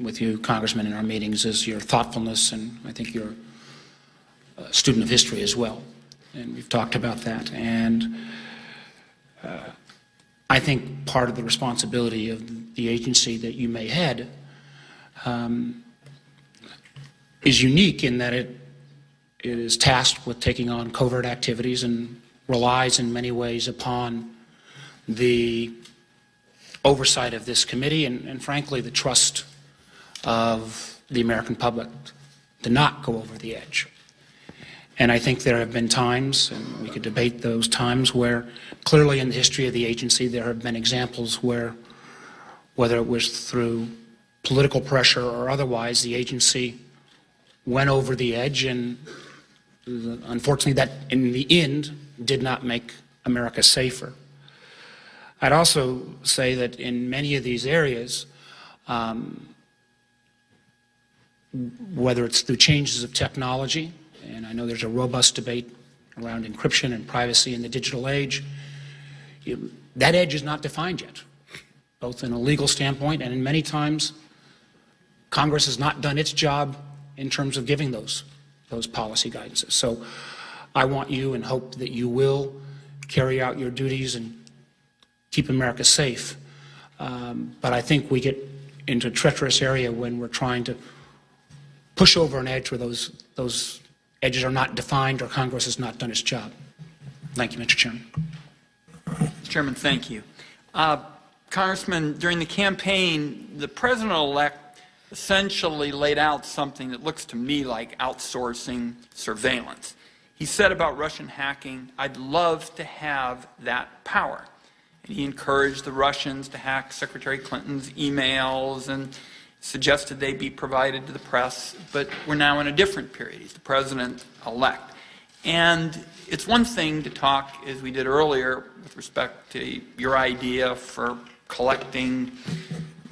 with you, Congressman, in our meetings is your thoughtfulness, and I think you're a student of history as well, and we've talked about that. And I think part of the responsibility of the agency that you may head is unique in that it is tasked with taking on covert activities and relies in many ways upon the oversight of this committee and frankly, the trust of the American public to not go over the edge. And I think there have been times, and we could debate those times, where clearly in the history of the agency there have been examples where, whether it was through political pressure or otherwise, the agency went over the edge, and unfortunately that in the end did not make America safer. I'd also say that in many of these areas, whether it's through changes of technology, and I know there's a robust debate around encryption and privacy in the digital age, that edge is not defined yet, both in a legal standpoint and in many times Congress has not done its job in terms of giving those policy guidances. So I want you and hope that you will carry out your duties and keep America safe. But I think we get into a treacherous area when we're trying to push over an edge where those edges are not defined or Congress has not done its job. Thank you, Mr. Chairman. Mr. Chairman, thank you. Congressman, during the campaign, the president-elect essentially laid out something that looks to me like outsourcing surveillance. He said about Russian hacking, "I'd love to have that power." And he encouraged the Russians to hack Secretary Clinton's emails and suggested they be provided to the press, but we're now in a different period. He's the president-elect. And it's one thing to talk, as we did earlier, with respect to your idea for collecting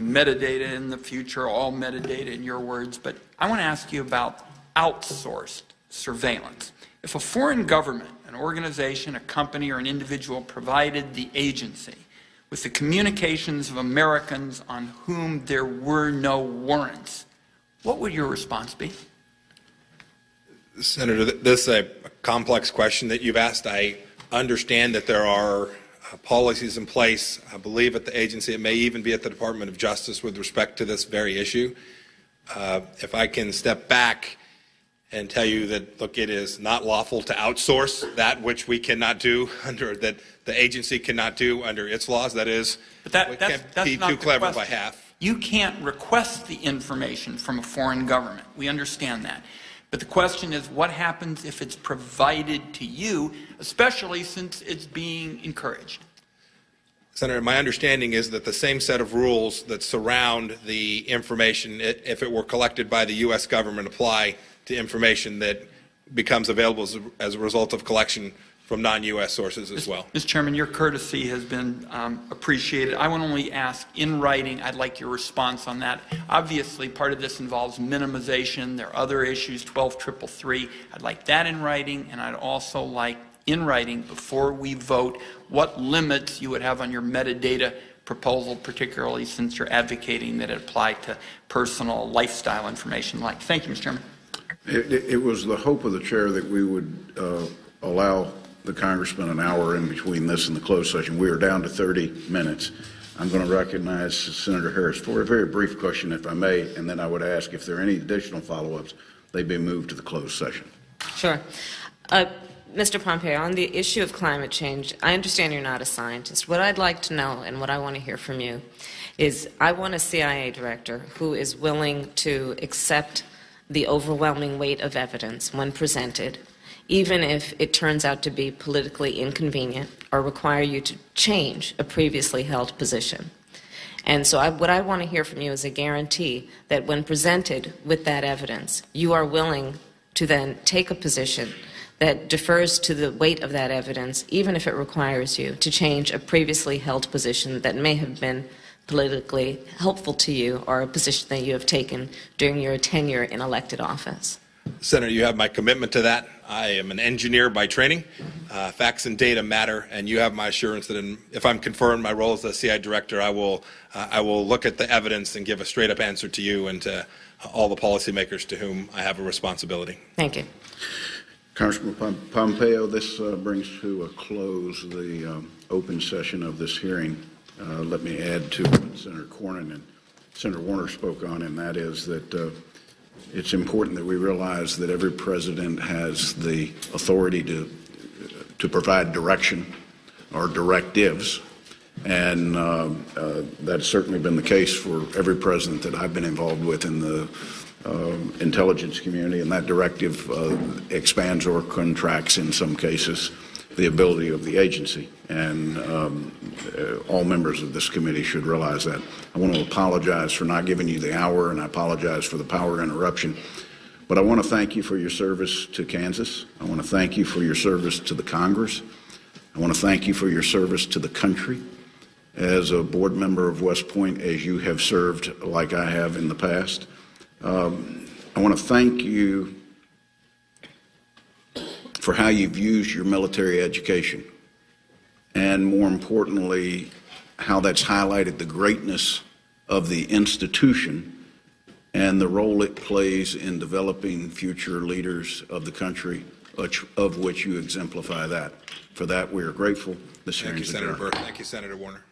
metadata in the future, all metadata in your words, but I want to ask you about outsourced surveillance. If a foreign government, an organization, a company, or an individual provided the agency with the communications of Americans on whom there were no warrants, what would your response be? Senator, this is a complex question that you've asked. I understand that there are policies in place, I believe at the agency, it may even be at the Department of Justice with respect to this very issue. If I can step back and tell you that, look, it is not lawful to outsource that which we cannot do under, that the agency cannot do under its laws. That is, But we that's can't be not too the clever by question. half. You can't request the information from a foreign government. We understand that. But the question is, what happens if it's provided to you, especially since it's being encouraged? Senator, my understanding is that the same set of rules that surround the information, if it were collected by the U.S. government, apply to information that becomes available as a result of collection from non-U.S. sources as well. Mr. Chairman, your courtesy has been appreciated. I want to only ask in writing, I'd like your response on that. Obviously, part of this involves minimization. There are other issues, 12333. I'd like that in writing, and I'd also like in writing, before we vote, what limits you would have on your metadata proposal, particularly since you're advocating that it apply to personal lifestyle information like. Thank you, Mr. Chairman. It was the hope of the chair that we would allow the congressman an hour in between this and the closed session. We are down to 30 minutes. I'm going to recognize Senator Harris for a very brief question, if I may, and then I would ask if there are any additional follow-ups, they be moved to the closed session. Sure. Mr. Pompeo, on the issue of climate change, I understand you're not a scientist. What I'd like to know and what I want to hear from you is I want a CIA director who is willing to accept the overwhelming weight of evidence when presented, even if it turns out to be politically inconvenient or require you to change a previously held position. And so what I want to hear from you is a guarantee that when presented with that evidence, you are willing to then take a position that defers to the weight of that evidence, even if it requires you to change a previously held position that may have been politically helpful to you or a position that you have taken during your tenure in elected office. Senator, you have my commitment to that. I am an engineer by training. Facts and data matter, and you have my assurance that if I'm confirmed my role as the CIA director, I will look at the evidence and give a straight-up answer to you and to all the policymakers to whom I have a responsibility. Thank you. Congressman Pompeo, this brings to a close the open session of this hearing. Let me add to what Senator Cornyn and Senator Warner spoke on, and that is that it's important that we realize that every president has the authority to provide direction or directives, and that's certainly been the case for every president that I've been involved with in the intelligence community, and that directive expands or contracts in some cases the ability of the agency, and all members of this committee should realize that. I want to apologize for not giving you the hour, and I apologize for the power interruption, but I want to thank you for your service to Kansas. I want to thank you for your service to the Congress. I want to thank you for your service to the country as a board member of West Point, as you have served like I have in the past. I want to thank you for how you've used your military education, and more importantly, how that's highlighted the greatness of the institution and the role it plays in developing future leaders of the country, of which you exemplify that. For that, we are grateful. This hearing is adjourned. Thank you, Senator Burke. Thank you, Senator Warner.